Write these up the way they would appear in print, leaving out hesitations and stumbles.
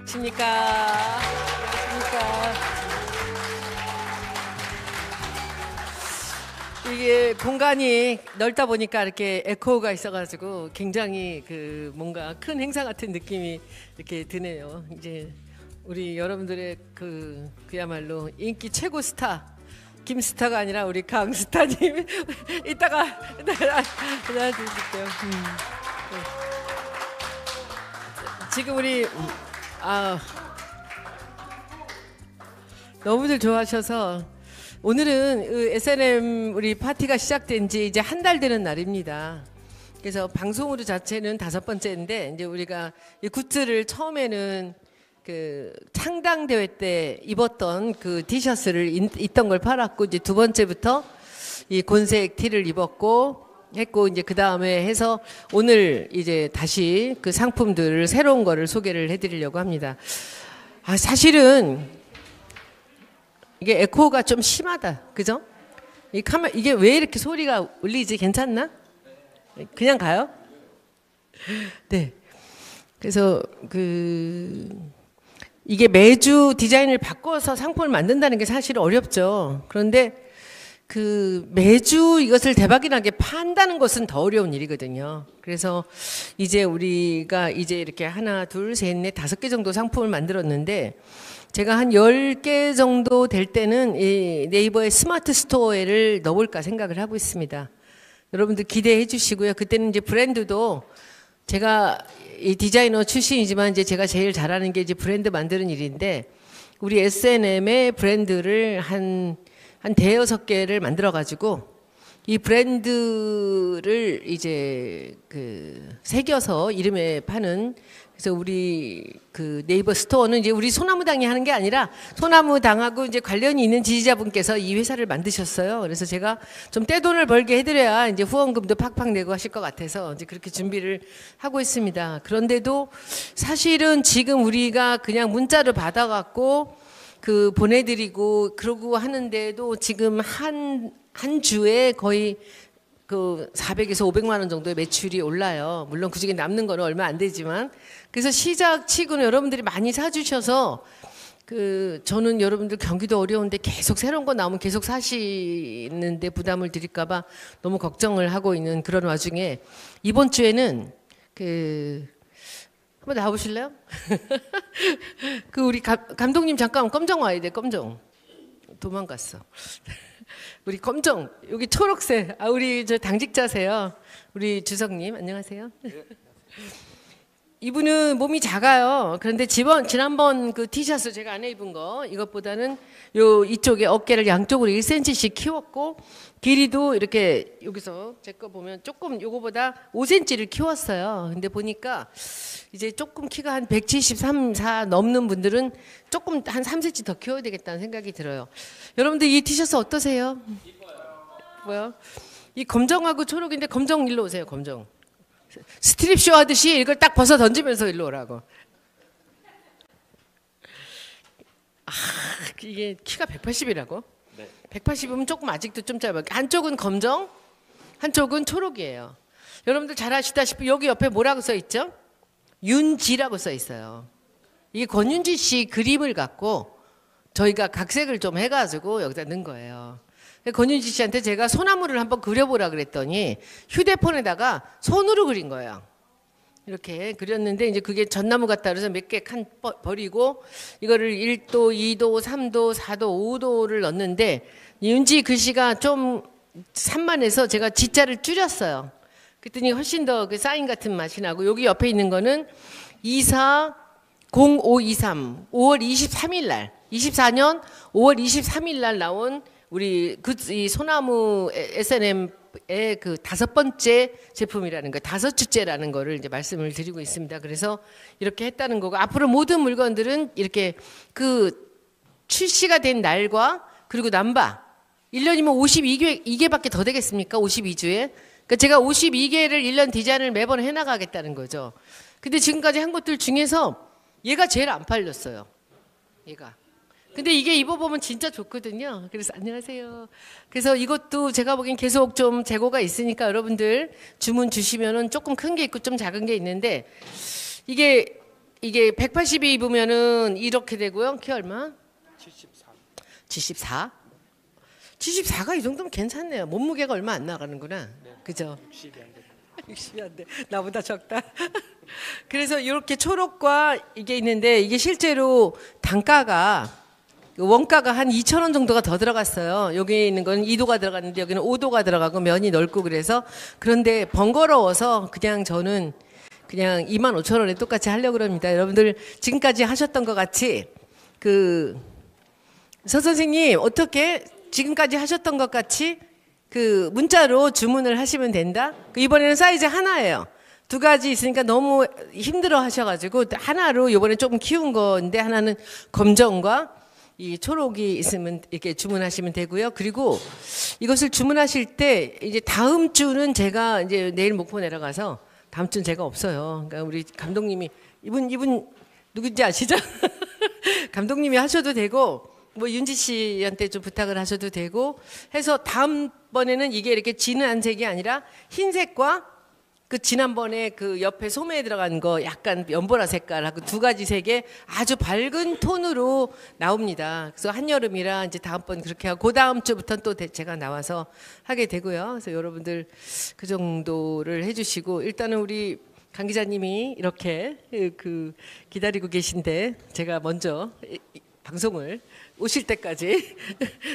안녕하십니까. 이게 공간이 넓다 보니까 이렇게 에코가 있어가지고 굉장히 그 뭔가 큰 행사 같은 느낌이 이렇게 드네요. 이제 우리 여러분들의 그야말로 인기 최고 스타 김스타가 아니라 우리 강스타님 이따가 안아드릴게요. 네. 지금 우리 너무들 좋아하셔서 오늘은 SNM 우리 파티가 시작된 지 이제 한 달 되는 날입니다. 그래서 방송으로 자체는 5번째인데 이제 우리가 이 굿즈를 처음에는 그 창당 대회 때 입었던 그 티셔츠를 있던 걸 팔았고 이제 두 번째부터 이 곤색 티를 입었고 했고 이제 그 다음에 해서 오늘 이제 다시 그 상품들을 새로운 거를 소개를 해드리려고 합니다. 사실은 이게 에코가 좀 심하다, 그죠? 이게 왜 이렇게 소리가 울리지? 괜찮나? 그냥 가요? 네. 그래서 이게 매주 디자인을 바꿔서 상품을 만든다는 게 사실 어렵죠. 그런데 매주 이것을 대박이 나게 판다는 것은 더 어려운 일이거든요. 그래서 이제 우리가 이제 이렇게 하나, 둘, 셋, 넷, 5개 정도 상품을 만들었는데 제가 한 10개 정도 될 때는 이 네이버의 스마트 스토어를 넣어볼까 생각을 하고 있습니다. 여러분들 기대해 주시고요. 그때는 이제 브랜드도 제가 이 디자이너 출신이지만 이제 제가 제일 잘하는 게 이제 브랜드 만드는 일인데 우리 SNM의 브랜드를 한 5-6개를 만들어 가지고 이 브랜드를 이제 새겨서 이름에 파는 그래서 우리 네이버 스토어는 이제 우리 소나무당이 하는 게 아니라 소나무당하고 이제 관련이 있는 지지자분께서 이 회사를 만드셨어요. 그래서 제가 좀 떼돈을 벌게 해드려야 이제 후원금도 팍팍 내고 하실 것 같아서 이제 그렇게 준비를 하고 있습니다. 그런데도 사실은 지금 우리가 그냥 문자를 받아갖고 보내드리고 그러고 하는데도 지금 한 주에 거의 400에서 500만 원 정도의 매출이 올라요. 물론 그중에 남는 거는 얼마 안 되지만. 그래서 시작 치고는 여러분들이 많이 사주셔서 저는 여러분들 경기도 어려운데 계속 새로운 거 나오면 계속 사시는데 부담을 드릴까 봐 너무 걱정을 하고 있는 그런 와중에 이번 주에는 한번 나와보실래요? 우리 감독님 잠깐 검정 와야 돼. 검정 도망갔어. 우리 검정 여기 초록색 우리 저 당직자세요. 우리 주석님 안녕하세요. 이분은 몸이 작아요. 그런데 지난번 티셔츠 제가 안에 입은 거 이것보다는 이쪽에 어깨를 양쪽으로 1cm씩 키웠고 길이도 이렇게 여기서 제 거 보면 조금 요거보다 5cm를 키웠어요. 근데 보니까 이제 조금 키가 한 173, 4 넘는 분들은 조금 한 3cm 더 키워야 되겠다는 생각이 들어요. 여러분들 이 티셔츠 어떠세요? 이뻐요. 이 검정하고 초록인데 검정 일로 오세요. 검정. 스트립쇼 하듯이 이걸 딱 벗어 던지면서 일로 오라고. 이게 키가 180이라고? 네. 180이면 조금 아직도 좀 짧아요. 한쪽은 검정, 한쪽은 초록이에요. 여러분들 잘 아시다시피 여기 옆에 뭐라고 써 있죠? 윤지라고 써 있어요. 이게 권윤지 씨 그림을 갖고 저희가 각색을 좀 해가지고 여기다 넣은 거예요. 권윤지 씨한테 제가 소나무를 한번 그려보라 그랬더니 휴대폰에다가 손으로 그린 거예요. 이렇게 그렸는데 이제 그게 전나무 같다 그래서 몇 개 칸 버리고 이거를 1도, 2도, 3도, 4도, 5도를 넣었는데 윤지 글씨가 좀 산만해서 제가 지자를 줄였어요. 그랬더니 훨씬 더 사인 같은 맛이 나고 여기 옆에 있는 거는 240523 5월 23일 날 24년 5월 23일 날 나온 우리 이 소나무 SNM의 5번째 제품이라는 거, 5주째라는 거를 이제 말씀을 드리고 있습니다. 그래서 이렇게 했다는 거고 앞으로 모든 물건들은 이렇게 출시가 된 날과 그리고 남바 1년이면 52개밖에 더 되겠습니까? 52주에. 그러니까 제가 52개를 1년 디자인을 매번 해나가겠다는 거죠. 근데 지금까지 한 것들 중에서 얘가 제일 안 팔렸어요. 얘가. 근데 이게 입어보면 진짜 좋거든요. 그래서 안녕하세요. 그래서 이것도 제가 보기엔 계속 좀 재고가 있으니까 여러분들 주문 주시면은 조금 큰 게 있고 좀 작은 게 있는데 이게 이게 180이 입으면은 이렇게 되고요. 키 얼마? 74. 74? 74가 이 정도면 괜찮네요. 몸무게가 얼마 안 나가는구나. 네. 그죠? 60이 안 돼. 60이 안 돼. 나보다 적다. 그래서 이렇게 초록과 이게 있는데 이게 실제로 단가가 원가가 한 2,000원 정도가 더 들어갔어요. 여기 있는 건 2도가 들어갔는데 여기는 5도가 들어가고 면이 넓고 그래서 그런데 번거로워서 그냥 저는 그냥 25,000원에 똑같이 하려고 합니다. 여러분들 지금까지 하셨던 것 같이 서 선생님 어떻게 지금까지 하셨던 것 같이 문자로 주문을 하시면 된다. 이번에는 사이즈 하나예요. 2가지 있으니까 너무 힘들어 하셔가지고 하나로 이번에 조금 키운 건데 하나는 검정과 이 초록이 있으면 이렇게 주문하시면 되고요. 그리고 이것을 주문하실 때 이제 다음 주는 제가 이제 내일 목포 내려가서 다음 주는 제가 없어요. 그러니까 우리 감독님이 이분 누군지 아시죠? 감독님이 하셔도 되고 뭐 윤지 씨한테 좀 부탁을 하셔도 되고 해서 다음번에는 이게 이렇게 진한 색이 아니라 흰색과 지난번에 옆에 소매에 들어간 거 약간 연보라 색깔하고 2가지 색의 아주 밝은 톤으로 나옵니다. 그래서 한여름이라 이제 다음번 그렇게 하고 다음 주부터는 또 제가 나와서 하게 되고요. 그래서 여러분들 그 정도를 해주시고 일단은 우리 강 기자님이 이렇게 기다리고 계신데 제가 먼저 방송을 오실 때까지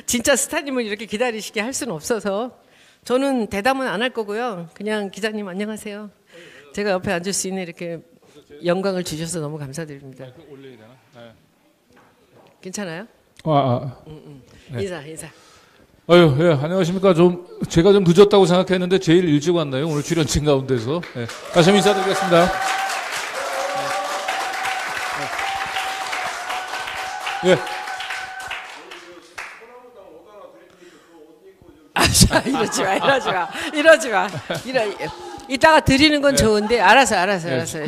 진짜 스타님을 이렇게 기다리시게 할 수는 없어서 저는 대담은 안 할 거고요. 그냥 기자님 안녕하세요. 제가 옆에 앉을 수 있는 이렇게 영광을 주셔서 너무 감사드립니다. 올려야 되나? 네. 괜찮아요? 네. 인사. 아유, 예, 안녕하십니까. 제가 좀 늦었다고 생각했는데 제일 일찍 왔나요? 오늘 출연진 가운데서. 네. 다시 한번 인사드리겠습니다. 예. 이러지 마. 이따가 드리는 건 좋은데 알아서.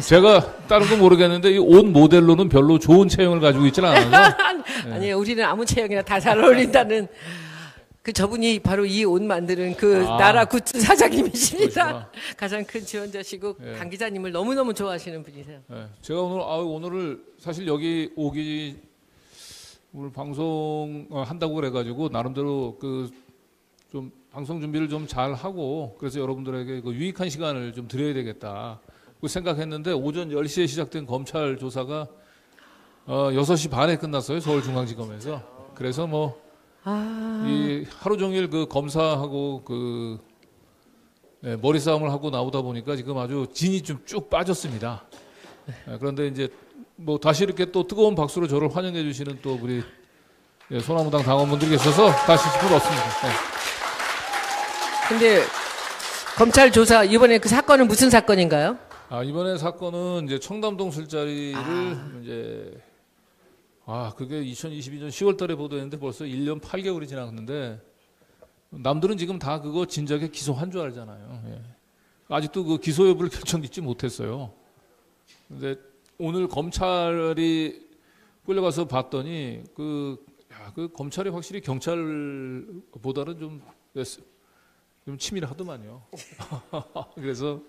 제가 다른 건 모르겠는데 이 옷 모델로는 별로 좋은 체형을 가지고 있지는 않아서. 아니에요. 우리는 아무 체형이나 다 잘 어울린다는 저분이 바로 이 옷 만드는 나라 굿즈 사장님이십니다. 그러시구나. 가장 큰 지원자시고 강 기자님을 너무너무 좋아하시는 분이세요. 제가 오늘을 사실 여기 오기 오늘 방송 한다고 그래가지고 나름대로 좀 방송 준비를 좀 잘 하고 그래서 여러분들에게 유익한 시간을 좀 드려야 되겠다 생각했는데 오전 10시에 시작된 검찰 조사가 6시 반에 끝났어요. 서울중앙지검에서. 그래서 이 하루 종일 검사하고 머리 싸움을 하고 나오다 보니까 지금 아주 진이 좀 쭉 빠졌습니다. 그런데 이제 다시 이렇게 또 뜨거운 박수로 저를 환영해 주시는 또 우리 소나무당 당원분들이 계셔서 다시 힘을 얻습니다. 근데 검찰 조사 이번에 그 사건은 무슨 사건인가요? 이번에 사건은 이제 청담동 술자리를 그게 2022년 10월 달에 보도했는데 벌써 1년 8개월이 지났는데 남들은 지금 다 그거 진작에 기소한 줄 알잖아요. 아직도 그 기소 여부를 결정짓지 못했어요. 근데 오늘 검찰이 끌려가서 봤더니 그 검찰이 확실히 경찰보다는 좀 치밀하더만요. 그래서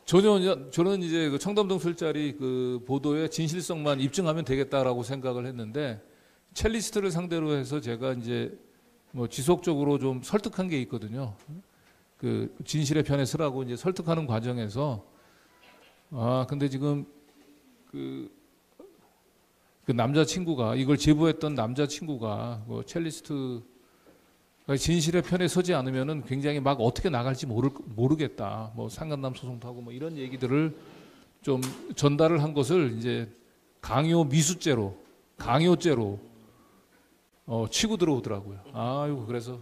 저는 이제 청담동 술자리 보도의 진실성만 입증하면 되겠다라고 생각을 했는데 첼리스트를 상대로 해서 제가 이제 지속적으로 좀 설득한 게 있거든요. 진실의 편에 서라고 이제 설득하는 과정에서 근데 지금 그 남자친구가 이걸 제보했던 남자친구가 첼리스트 진실의 편에 서지 않으면은 굉장히 막 어떻게 나갈지 모르겠다. 상간남 소송도 하고 이런 얘기들을 좀 전달을 한 것을 이제 강요죄로 치고 들어오더라고요. 그래서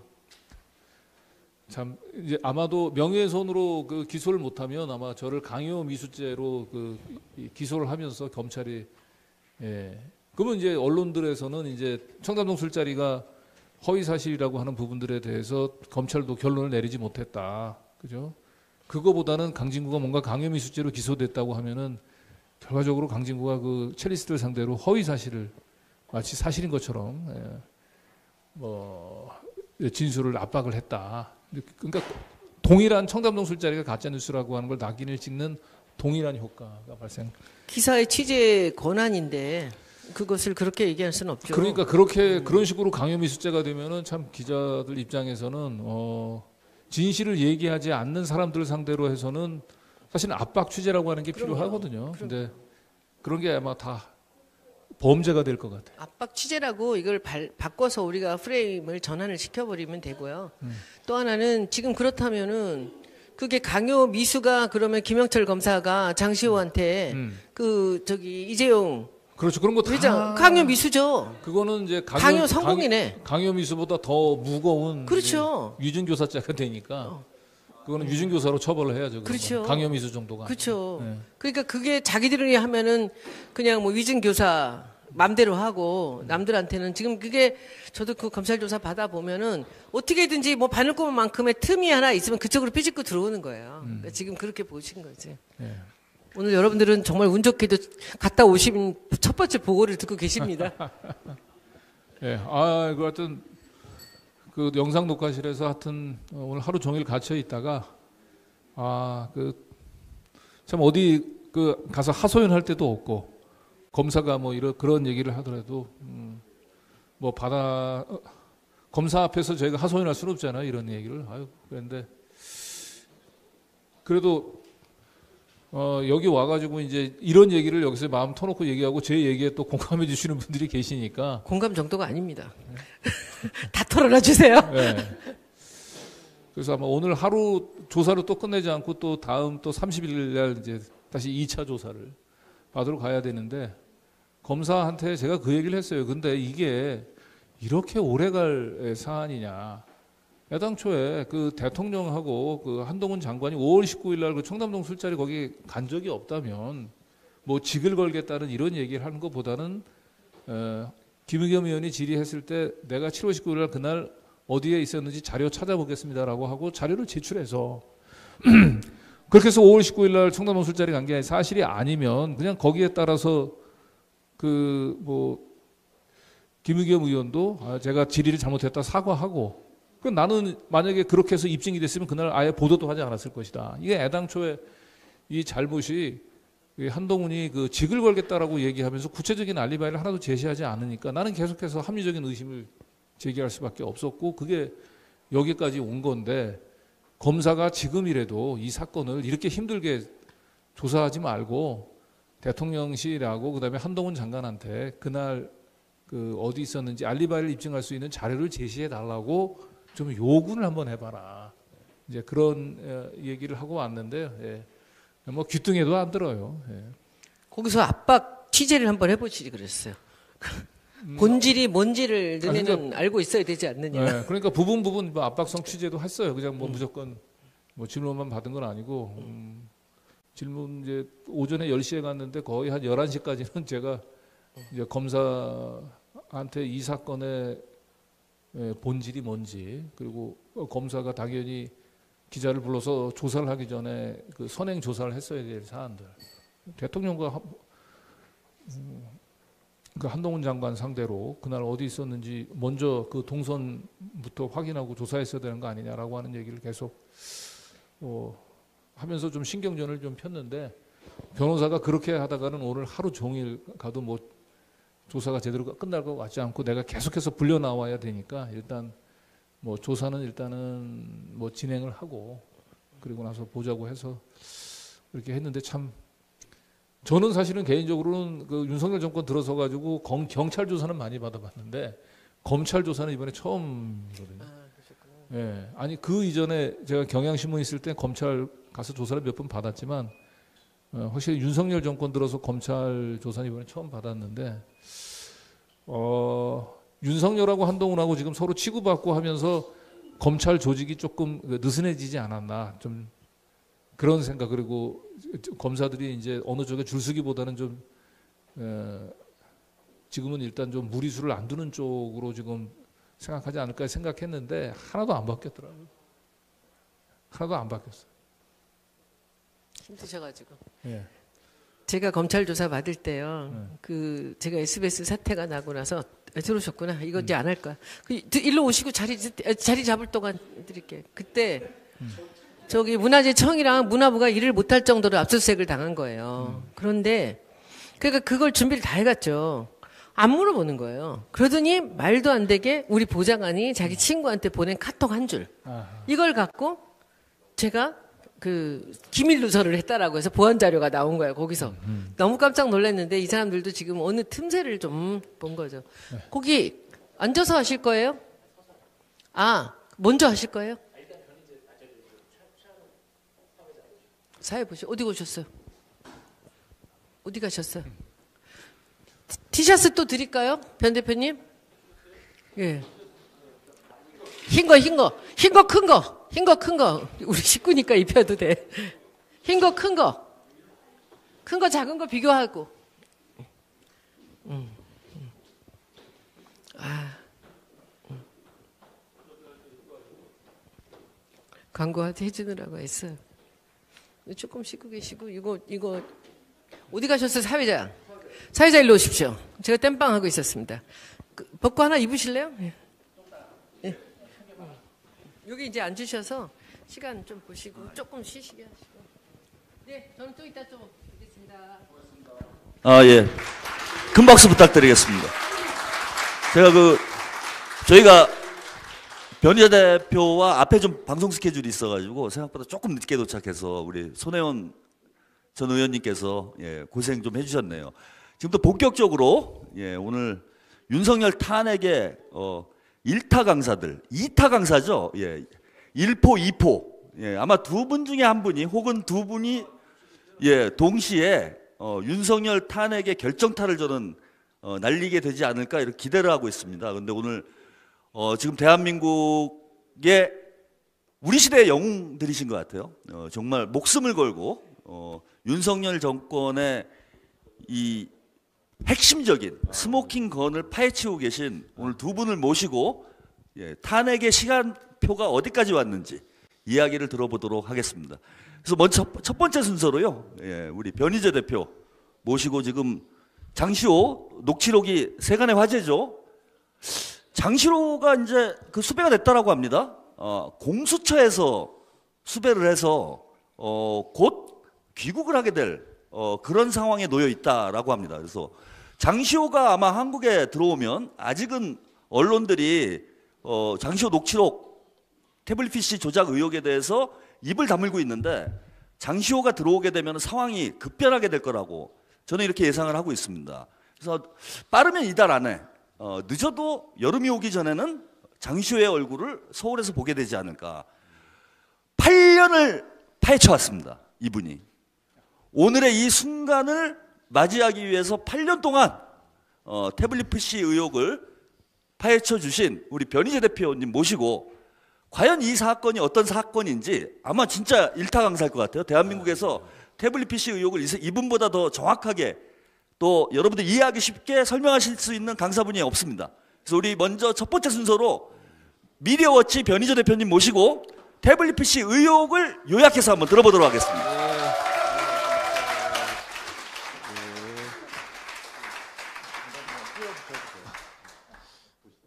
참 이제 아마도 명예훼손으로 기소를 못하면 아마 저를 강요미수죄로 기소를 하면서 검찰이 그러면 이제 언론들에서는 이제 청담동 술자리가 허위 사실이라고 하는 부분들에 대해서 검찰도 결론을 내리지 못했다. 그죠? 그거보다는 강진구가 뭔가 강요미수죄로 기소됐다고 하면은 결과적으로 강진구가 첼리스트를 상대로 허위 사실을 마치 사실인 것처럼 진술을 압박을 했다. 그러니까 동일한 청담동 술자리가 가짜뉴스라고 하는 걸 낙인을 찍는 동일한 효과가 발생. 기사의 취재 권한인데 그것을 그렇게 얘기할 수는 없죠. 그러니까 그렇게 그런 식으로 강요미수죄가 되면은 참 기자들 입장에서는 진실을 얘기하지 않는 사람들 상대로 해서는 사실은 압박 취재라고 하는 게 필요하거든요. 근데 그런 게 아마 다 범죄가 될 것 같아요. 압박 취재라고 이걸 바꿔서 우리가 프레임을 전환을 시켜버리면 되고요. 또 하나는 지금 그렇다면은 그게 강요 미수가 그러면 김영철 검사가 장시호한테 이재용 그렇죠. 그런 거 다 회장 강요 미수죠. 그거는 이제 강요 성공이네. 강요 미수보다 더 무거운 그렇죠. 위증교사죄가 되니까 그거는 위증교사로 처벌을 해야죠. 그렇죠. 강요 미수 정도가. 그렇죠. 네. 그러니까 그게 자기들이 하면은 그냥 뭐 위증교사 맘대로 하고 남들한테는 지금 그게 저도 그 검찰 조사 받아 보면은 어떻게든지 뭐 바늘구멍만큼의 틈이 하나 있으면 그쪽으로 삐집고 들어오는 거예요. 그러니까 지금 그렇게 보신 거지. 네. 오늘 여러분들은 정말 운 좋게도 갔다 오신 첫 번째 보고를 듣고 계십니다. 예. 그 하여튼 그 영상 녹화실에서 하여튼 오늘 하루 종일 갇혀 있다가 참 어디 가서 하소연할 때도 없고 검사가 뭐 그런 얘기를 하더라도 뭐 검사 앞에서 저희가 하소연할 수는 없잖아요. 이런 얘기를. 그런데 그래도 여기 와가지고 이제 이런 얘기를 여기서 마음 터놓고 얘기하고 제 얘기에 또 공감해 주시는 분들이 계시니까. 공감 정도가 아닙니다. 다 털어놔 주세요. 네. 그래서 아마 오늘 하루 조사를 또 끝내지 않고 또 다음 또 30일 날 이제 다시 2차 조사를 받으러 가야 되는데 검사한테 제가 그 얘기를 했어요. 근데 이게 이렇게 오래 갈 사안이냐. 애당초에 그 대통령하고 그 한동훈 장관이 5월 19일 날 그 청담동 술자리 거기 간 적이 없다면 뭐 직을 걸겠다는 이런 얘기를 하는 것보다는 김의겸 의원이 질의했을 때 내가 7월 19일 날 그날 어디에 있었는지 자료 찾아보겠습니다라고 하고 자료를 제출해서 그렇게 해서 5월 19일 날 청담동 술자리 간 게 사실이 아니면 그냥 거기에 따라서 김의겸 의원도 제가 질의를 잘못했다 사과하고 나는 만약에 그렇게 해서 입증이 됐으면 그날 아예 보도도 하지 않았을 것이다. 이게 애당초에 이 잘못이 한동훈이 그 직을 걸겠다라고 얘기하면서 구체적인 알리바이를 하나도 제시하지 않으니까 나는 계속해서 합리적인 의심을 제기할 수밖에 없었고 그게 여기까지 온 건데 검사가 지금이라도 이 사건을 이렇게 힘들게 조사하지 말고 대통령실하고 그다음에 한동훈 장관한테 그날 어디 있었는지 알리바이를 입증할 수 있는 자료를 제시해 달라고 좀 요구를 한번 해봐라. 이제 그런 얘기를 하고 왔는데요. 예. 뭐 귀뚱해도 안 들어요. 예. 거기서 압박 취재를 한번 해보시지 그랬어요. 본질이 뭔지를 너네는 그러니까, 알고 있어야 되지 않느냐. 예. 그러니까 부분 뭐 압박성 취재도 했어요. 그냥 뭐 무조건 뭐 질문만 받은 건 아니고 질문 이제 오전에 10시에 갔는데 거의 한 11시까지는 제가 이제 검사한테 이 사건의 본질이 뭔지 그리고 검사가 당연히 기자를 불러서 조사를 하기 전에 그 선행 조사를 했어야 될 사안들 대통령과 그 한동훈 장관 상대로 그날 어디 있었는지 먼저 그 동선부터 확인하고 조사했어야 되는 거 아니냐라고 하는 얘기를 계속 하면서 좀 신경전을 좀 폈는데 변호사가 그렇게 하다가는 오늘 하루 종일 가도 뭐 조사가 제대로 끝날 것 같지 않고 내가 계속해서 불려 나와야 되니까 일단 뭐 조사는 일단은 뭐 진행을 하고 그리고 나서 보자고 해서 그렇게 했는데 참 저는 사실은 개인적으로는 그 윤석열 정권 들어서 가지고 경찰 조사는 많이 받아봤는데 검찰 조사는 이번에 처음이거든요. 예, 아니 그 이전에 제가 경향신문 있을 때 검찰 가서 조사를 몇 번 받았지만 확실히 윤석열 정권 들어서 검찰 조사는 이번에 처음 받았는데 윤석열하고 한동훈하고 지금 서로 치고받고 하면서 검찰 조직이 조금 느슨해지지 않았나 좀 그런 생각 그리고 검사들이 이제 어느 쪽에 줄서기보다는 좀 지금은 일단 좀 무리수를 안 두는 쪽으로 지금 생각하지 않을까 생각했는데 하나도 안 바뀌었더라고요. 하나도 안 바뀌었어요. 힘드셔가지고. 예. 제가 검찰 조사 받을 때요. 제가 SBS 사태가 나고 나서 들어오셨구나. 이거 이제 안 할 거야. 일로 오시고 자리 잡을 동안 드릴게. 그때 저기 문화재청이랑 문화부가 일을 못할 정도로 압수수색을 당한 거예요. 그런데 그러니까 그걸 준비를 다 해갔죠. 안 물어보는 거예요. 그러더니 말도 안 되게 우리 보좌관이 자기 친구한테 보낸 카톡 한 줄. 이걸 갖고 제가 그 기밀 누설을 했다라고 해서 보안 자료가 나온 거예요. 거기서 너무 깜짝 놀랐는데 이 사람들도 지금 어느 틈새를 좀 본 거죠. 거기 앉아서 하실 거예요? 아, 먼저 하실 거예요? 사회 보시 어디 오셨어요? 어디 가셨어요? 티셔츠 또 드릴까요? 변 대표님? 예. 흰 거, 큰 거. 우리 식구니까 입혀도 돼. 흰 거, 큰 거, 작은 거 비교하고. 광고 해주느라고 했어요. 조금 씻고 계시고, 이거, 어디 가셨어요, 사회자? 사회자 일로 오십시오. 제가 땜빵 하고 있었습니다. 벗고 하나 입으실래요? 예. 예. 여기 이제 앉으셔서 시간 좀 보시고 조금 쉬시게 하시고. 네, 저는 또 이따 좀 뵙겠습니다. 아, 예. 큰 박수 부탁드리겠습니다. 저희가 변희재 대표와 앞에 좀 방송 스케줄이 있어가지고 생각보다 조금 늦게 도착해서 우리 손혜원 전 의원님께서 예, 고생 좀 해주셨네요. 지금부터 본격적으로 예, 오늘 윤석열 탄핵의 1타 강사들, 2타 강사죠. 예, 1포, 2포. 예, 아마 두 분 중에 한 분이 혹은 두 분이 예, 동시에 윤석열 탄핵의 결정타를 저는 날리게 되지 않을까 이렇게 기대를 하고 있습니다. 그런데 오늘 지금 대한민국의 우리 시대의 영웅들이신 것 같아요. 정말 목숨을 걸고 윤석열 정권의 이 핵심적인 스모킹 건을 파헤치고 계신 오늘 두 분을 모시고 예, 탄핵의 시간표가 어디까지 왔는지 이야기를 들어보도록 하겠습니다. 그래서 먼저 첫 번째 순서로요, 예, 우리 변희재 대표 모시고 지금 장시호 녹취록이 세간의 화제죠. 장시호가 이제 그 수배가 됐다라고 합니다. 공수처에서 수배를 해서 곧 귀국을 하게 될 그런 상황에 놓여 있다라고 합니다. 그래서 장시호가 아마 한국에 들어오면 아직은 언론들이 장시호 녹취록 태블릿 PC 조작 의혹에 대해서 입을 다물고 있는데 장시호가 들어오게 되면 상황이 급변하게 될 거라고 저는 이렇게 예상을 하고 있습니다. 그래서 빠르면 이달 안에 늦어도 여름이 오기 전에는 장시호의 얼굴을 서울에서 보게 되지 않을까. 8년을 파헤쳐왔습니다. 이분이. 오늘의 이 순간을 맞이하기 위해서 8년 동안 태블릿 PC 의혹을 파헤쳐 주신 우리 변희재 대표님 모시고 과연 이 사건이 어떤 사건인지 아마 진짜 일타 강사일 것 같아요. 대한민국에서 태블릿 PC 의혹을 이분보다 더 정확하게 또 여러분들 이해하기 쉽게 설명하실 수 있는 강사분이 없습니다. 그래서 우리 먼저 첫 번째 순서로 미디어워치 변희재 대표님 모시고 태블릿 PC 의혹을 요약해서 한번 들어보도록 하겠습니다.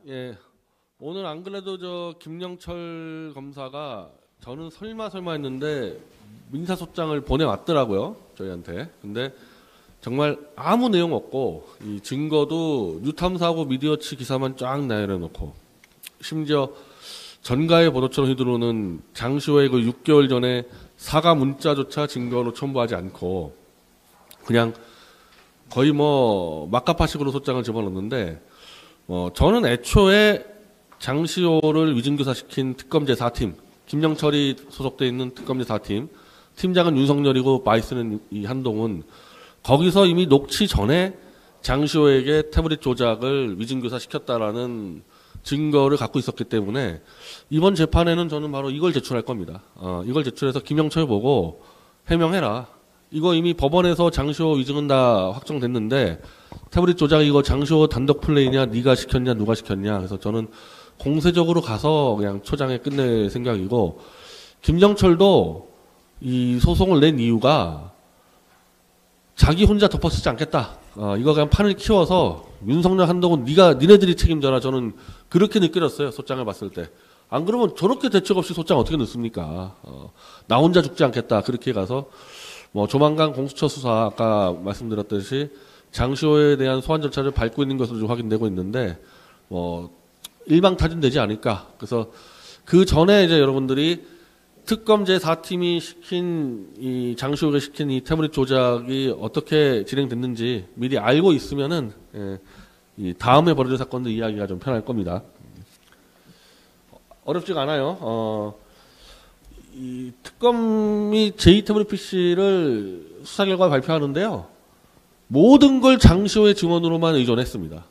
예, 오늘 안 그래도 저 김영철 검사가 저는 설마 했는데 민사소장을 보내왔더라고요, 저희한테. 근데 정말 아무 내용 없고 이 증거도 뉴탐사하고 미디어치 기사만 쫙 나열해놓고 심지어 전가의 보도처럼 휘두르는 장시호의 그 6개월 전에 사과 문자조차 증거로 첨부하지 않고 그냥 거의 뭐 막가파식으로 소장을 집어넣는데 저는 애초에 장시호를 위증교사시킨 특검제 4팀, 김영철이 소속돼 있는 특검제 4팀, 팀장은 윤석열이고 바이스는 이 한동훈, 거기서 이미 녹취 전에 장시호에게 태블릿 조작을 위증교사시켰다라는 증거를 갖고 있었기 때문에 이번 재판에는 저는 바로 이걸 제출할 겁니다. 이걸 제출해서 김영철 보고 해명해라. 이거 이미 법원에서 장시호 위증은 다 확정됐는데 태블릿 조작 이거 장시호 단독 플레이냐 네가 시켰냐 누가 시켰냐. 그래서 저는 공세적으로 가서 그냥 초장에 끝낼 생각이고 김영철도 이 소송을 낸 이유가 자기 혼자 덮어쓰지 않겠다. 이거 그냥 판을 키워서 윤석열 한동훈 니네들이 책임져라. 저는 그렇게 느껴졌어요. 소장을 봤을 때. 안 그러면 저렇게 대책 없이 소장 어떻게 넣습니까? 나 혼자 죽지 않겠다. 그렇게 가서 뭐 조만간 공수처 수사 아까 말씀드렸듯이 장시호에 대한 소환 절차를 밟고 있는 것으로 좀 확인되고 있는데 뭐 일방타진되지 않을까. 그래서 그 전에 이제 여러분들이 특검 제4팀이 시킨 이 장시호가 시킨 이 태블릿 조작이 어떻게 진행됐는지 미리 알고 있으면은 이 다음에 벌어질 사건도 이야기가 좀 편할 겁니다. 어렵지가 않아요. 이 특검이 제2 태블릿 PC를 수사 결과 발표하는데요. 모든 걸 장시호의 증언으로만 의존했습니다.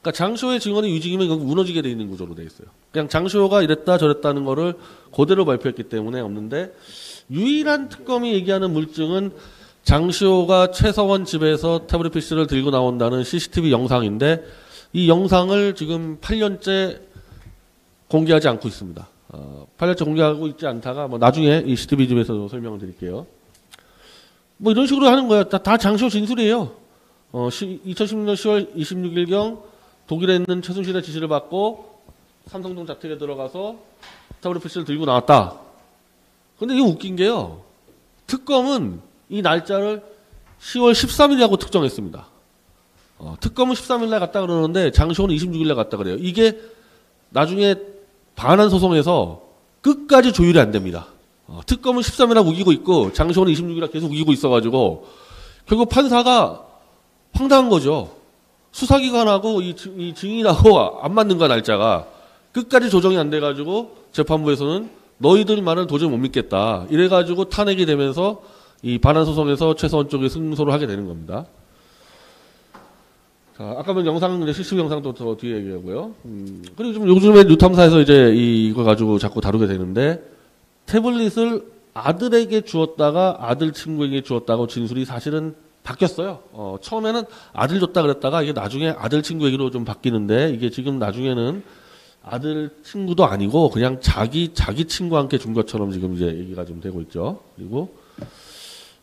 그러니까 장시호의 증언이 위증이면 이건 무너지게 돼 있는 구조로 돼 있어요. 그냥 장시호가 이랬다 저랬다는 거를 그대로 발표했기 때문에 없는데 유일한 특검이 얘기하는 물증은 장시호가 최서원 집에서 태블릿 PC를 들고 나온다는 CCTV 영상인데 이 영상을 지금 8년째 공개하지 않고 있습니다. 8년째 공개하고 있지 않다가 뭐 나중에 이 CCTV 집에서 설명을 드릴게요. 뭐 이런 식으로 하는 거예요. 다 장시호 진술이에요. 2016년 10월 26일경 독일에 있는 최순실의 지시를 받고 삼성동 자택에 들어가서 태블릿 PC를 들고 나왔다. 근데 이게 웃긴 게요. 특검은 이 날짜를 10월 13일이라고 특정했습니다. 특검은 13일날 갔다 그러는데 장시호는 26일날 갔다 그래요. 이게 나중에 반환 소송에서 끝까지 조율이 안 됩니다. 특검은 13일날 우기고 있고 장시호는 26일날 계속 우기고 있어가지고 결국 판사가 황당한 거죠. 수사기관하고 이 증인하고 안 맞는 거야 날짜가. 끝까지 조정이 안 돼가지고 재판부에서는 너희들 말을 도저히 못 믿겠다. 이래가지고 탄핵이 되면서 이 반환 소송에서 최서원 쪽에 승소를 하게 되는 겁니다. 자, 아까 본 영상, 실습 영상도 더 뒤에 얘기하고요. 그리고 좀 요즘에 뉴탐사에서 이제 이거 가지고 자꾸 다루게 되는데 태블릿을 아들에게 주었다가 아들 친구에게 주었다고 진술이 사실은 바뀌었어요. 처음에는 아들 줬다 그랬다가 이게 나중에 아들 친구 얘기로 좀 바뀌는데 이게 지금 나중에는 아들 친구도 아니고 그냥 자기 친구와 함께 준 것처럼 지금 이제 얘기가 좀 되고 있죠. 그리고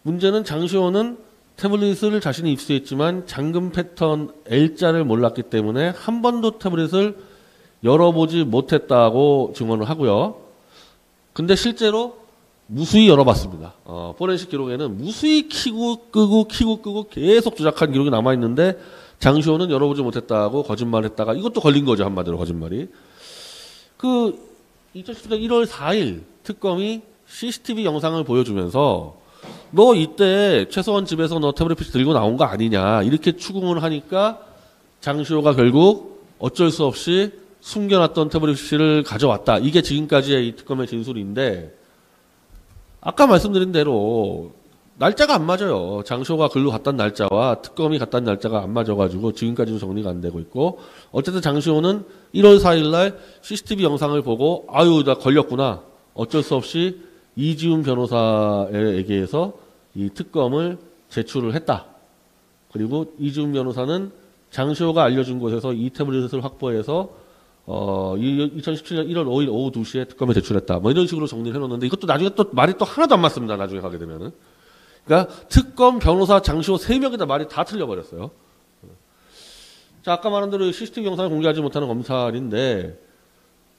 문제는 장시호는 태블릿을 자신이 입수했지만 잠금 패턴 L자를 몰랐기 때문에 한 번도 태블릿을 열어보지 못했다고 증언을 하고요. 근데 실제로 무수히 열어봤습니다. 포렌식 기록에는 무수히 키고 끄고 계속 조작한 기록이 남아있는데 장시호는 열어보지 못했다고 거짓말했다가 이것도 걸린 거죠. 한마디로 거짓말이. 2017년 1월 4일 특검이 CCTV 영상을 보여주면서 너 이때 최서원 집에서 너 태블릿 PC 들고 나온 거 아니냐 이렇게 추궁을 하니까 장시호가 결국 어쩔 수 없이 숨겨놨던 태블릿 PC를 가져왔다. 이게 지금까지의 이 특검의 진술인데 아까 말씀드린 대로 날짜가 안 맞아요. 장시호가 글로 갔던 날짜와 특검이 갔던 날짜가 안 맞아가지고 지금까지도 정리가 안 되고 있고 어쨌든 장시호는 1월 4일 날 CCTV 영상을 보고 아유 나 걸렸구나. 어쩔 수 없이 이지훈 변호사에게서 이 특검을 제출을 했다. 그리고 이지훈 변호사는 장시호가 알려준 곳에서 이 태블릿을 확보해서 2017년 1월 5일 오후 2시에 특검에 제출했다. 뭐 이런 식으로 정리를 해놓는데 이것도 나중에 또 말이 또 하나도 안 맞습니다. 나중에 가게 되면은. 그러니까 특검, 변호사, 장시호 3명이 다 말이 다 틀려버렸어요. 자, 아까 말한 대로 CCTV 영상을 공개하지 못하는 검찰인데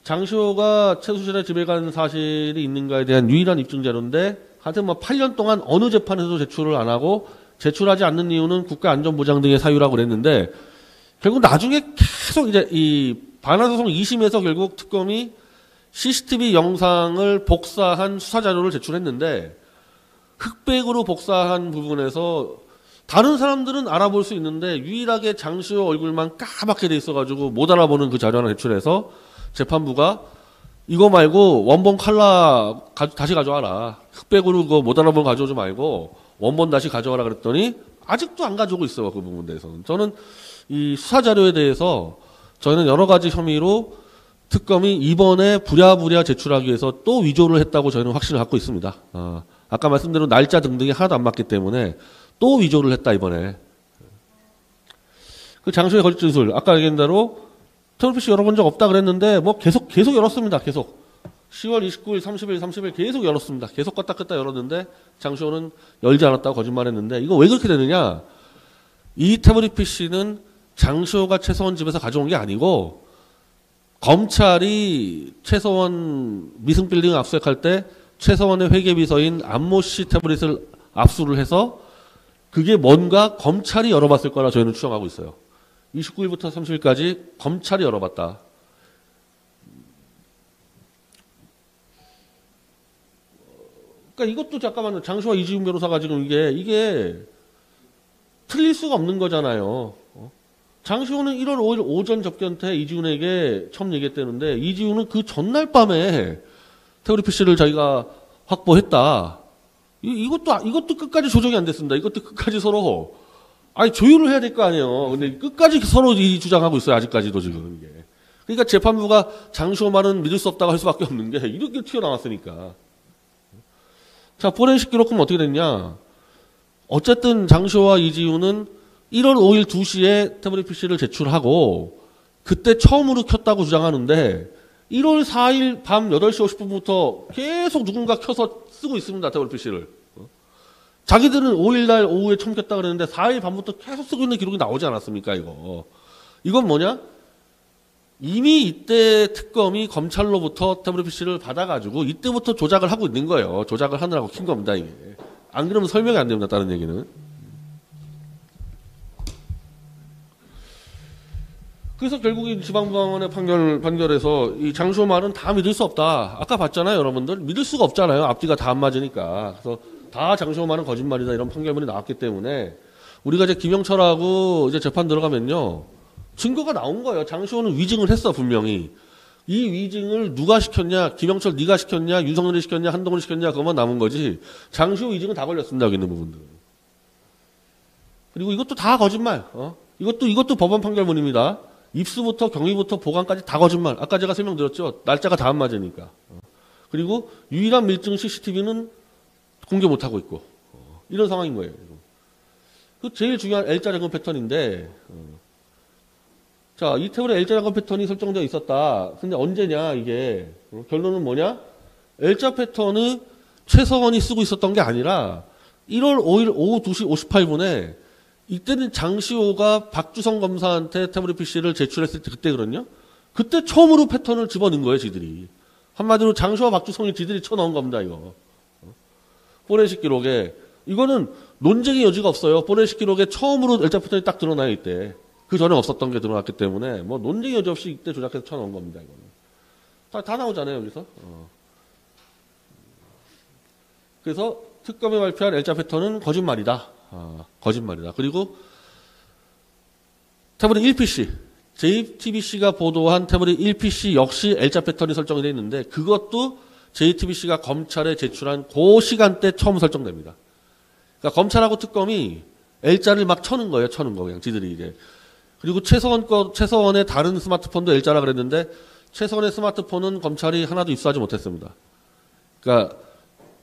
장시호가 최순실의 집에 간 사실이 있는가에 대한 유일한 입증 자료인데 하여튼 뭐 8년 동안 어느 재판에서도 제출을 안 하고 제출하지 않는 이유는 국가안전보장 등의 사유라고 그랬는데 결국 나중에 계속 이제 이 반환소송 2심에서 결국 특검이 CCTV 영상을 복사한 수사자료를 제출했는데 흑백으로 복사한 부분에서 다른 사람들은 알아볼 수 있는데 유일하게 장시호 얼굴만 까맣게 돼 있어가지고 못 알아보는 그 자료 하나 제출해서 재판부가 이거 말고 원본 칼라 다시 가져와라. 흑백으로 그거 못 알아보는 거 가져오지 말고 원본 다시 가져와라 그랬더니 아직도 안 가져오고 있어요. 그 부분에 대해서는. 저는 이 수사자료에 대해서 저희는 여러 가지 혐의로 특검이 이번에 부랴부랴 제출하기 위해서 또 위조를 했다고 저희는 확신을 갖고 있습니다. 아까 말씀드린 날짜 등등이 하나도 안 맞기 때문에 또 위조를 했다 이번에. 그 장시호의 거짓 진술 아까 얘기한 대로 태블릿 PC 열어본 적 없다 그랬는데 뭐 계속 열었습니다. 계속 10월 29일, 30일 계속 열었습니다. 계속 껐다 열었는데 장시호는 열지 않았다고 거짓말했는데 이거 왜 그렇게 되느냐? 이 태블릿 PC는 장시호가 최서원 집에서 가져온 게 아니고 검찰이 최서원 미승빌딩 압수수색할 때 최서원의 회계비서인 안모 씨 태블릿을 압수를 해서 그게 뭔가 검찰이 열어봤을 거라 저희는 추정하고 있어요. 29일부터 30일까지 검찰이 열어봤다. 그러니까 이것도 잠깐만요. 장시호 이지훈 변호사가 지금 이게 틀릴 수가 없는 거잖아요. 장시호는 1월 5일 오전 접견 때 이지훈에게 처음 얘기했다는데 이지훈은 그 전날 밤에 태블릿 PC를 자기가 확보했다. 이것도 끝까지 조정이 안 됐습니다. 이것도 끝까지 서로 조율을 해야 될 거 아니에요. 근데 끝까지 서로 이 주장하고 있어요. 아직까지도 지금 이게. 그러니까 재판부가 장시호 말은 믿을 수 없다고 할 수밖에 없는 게 이렇게 튀어나왔으니까. 자, 포렌식 기록은 어떻게 됐냐? 어쨌든 장시호와 이지훈은 1월 5일 2시에 태블릿 PC를 제출하고 그때 처음으로 켰다고 주장하는데 1월 4일 밤 8시 50분부터 계속 누군가 켜서 쓰고 있습니다. 태블릿 PC를. 자기들은 5일날 오후에 처음 켰다 그랬는데 4일 밤부터 계속 쓰고 있는 기록이 나오지 않았습니까? 이건 뭐냐? 이미 이때 특검이 검찰로부터 태블릿 PC를 받아가지고 이때부터 조작을 하고 있는 거예요. 조작을 하느라고 킨 겁니다. 이게. 안 그러면 설명이 안 됩니다. 다른 얘기는. 그래서 결국에 지방법원의 판결에서 이 장시호 말은 다 믿을 수 없다. 아까 봤잖아요, 여러분들. 믿을 수가 없잖아요. 앞뒤가 다 안 맞으니까. 그래서 다 장시호 말은 거짓말이다. 이런 판결문이 나왔기 때문에 우리가 이제 김영철하고 이제 재판 들어가면요. 증거가 나온 거예요. 장시호는 위증을 했어, 분명히. 이 위증을 누가 시켰냐? 김영철 네가 시켰냐? 윤석열이 시켰냐? 한동훈이 시켰냐? 그것만 남은 거지. 장시호 위증은 다 걸렸습니다. 여기 있는 부분들. 그리고 이것도 다 거짓말. 이것도 법원 판결문입니다. 입수부터 경위부터 보관까지 다 거짓말. 아까 제가 설명드렸죠. 날짜가 다 안 맞으니까. 그리고 유일한 밀증 CCTV는 공개 못하고 있고. 이런 상황인 거예요. 그 제일 중요한 L자 점검 패턴인데 자, 이 태블릿에 L자 점검 패턴이 설정되어 있었다. 근데 언제냐 이게. 결론은 뭐냐? L자 패턴은 최서원이 쓰고 있었던 게 아니라 1월 5일 오후 2시 58분에 이때는 장시호가 박주성 검사한테 태블릿 PC를 제출했을 때 그때거든요. 그때 처음으로 패턴을 집어넣은 거예요, 지들이. 한마디로 장시호와 박주성이 지들이 쳐넣은 겁니다, 이거. 포렌식 기록에. 이거는 논쟁의 여지가 없어요. 포렌식 기록에 처음으로 L자 패턴이 딱 드러나요, 이때. 그 전에 없었던 게 드러났기 때문에 뭐 논쟁의 여지 없이 이때 조작해서 쳐넣은 겁니다, 이거는. 다 나오잖아요, 여기서. 그래서 특검이 발표한 L자 패턴은 거짓말이다. 거짓말이다. 그리고 태블릿 1PC, JTBC가 보도한 태블릿 1PC 역시 L자 패턴이 설정이 되어 있는데 그것도 JTBC가 검찰에 제출한 그 시간대 처음 설정됩니다. 그러니까 검찰하고 특검이 L자를 막 쳐는 거예요. 쳐는 거 그냥 지들이 이제. 그리고 최서원의 다른 스마트폰도 L자라 그랬는데 최서원의 스마트폰은 검찰이 하나도 입수하지 못했습니다. 그러니까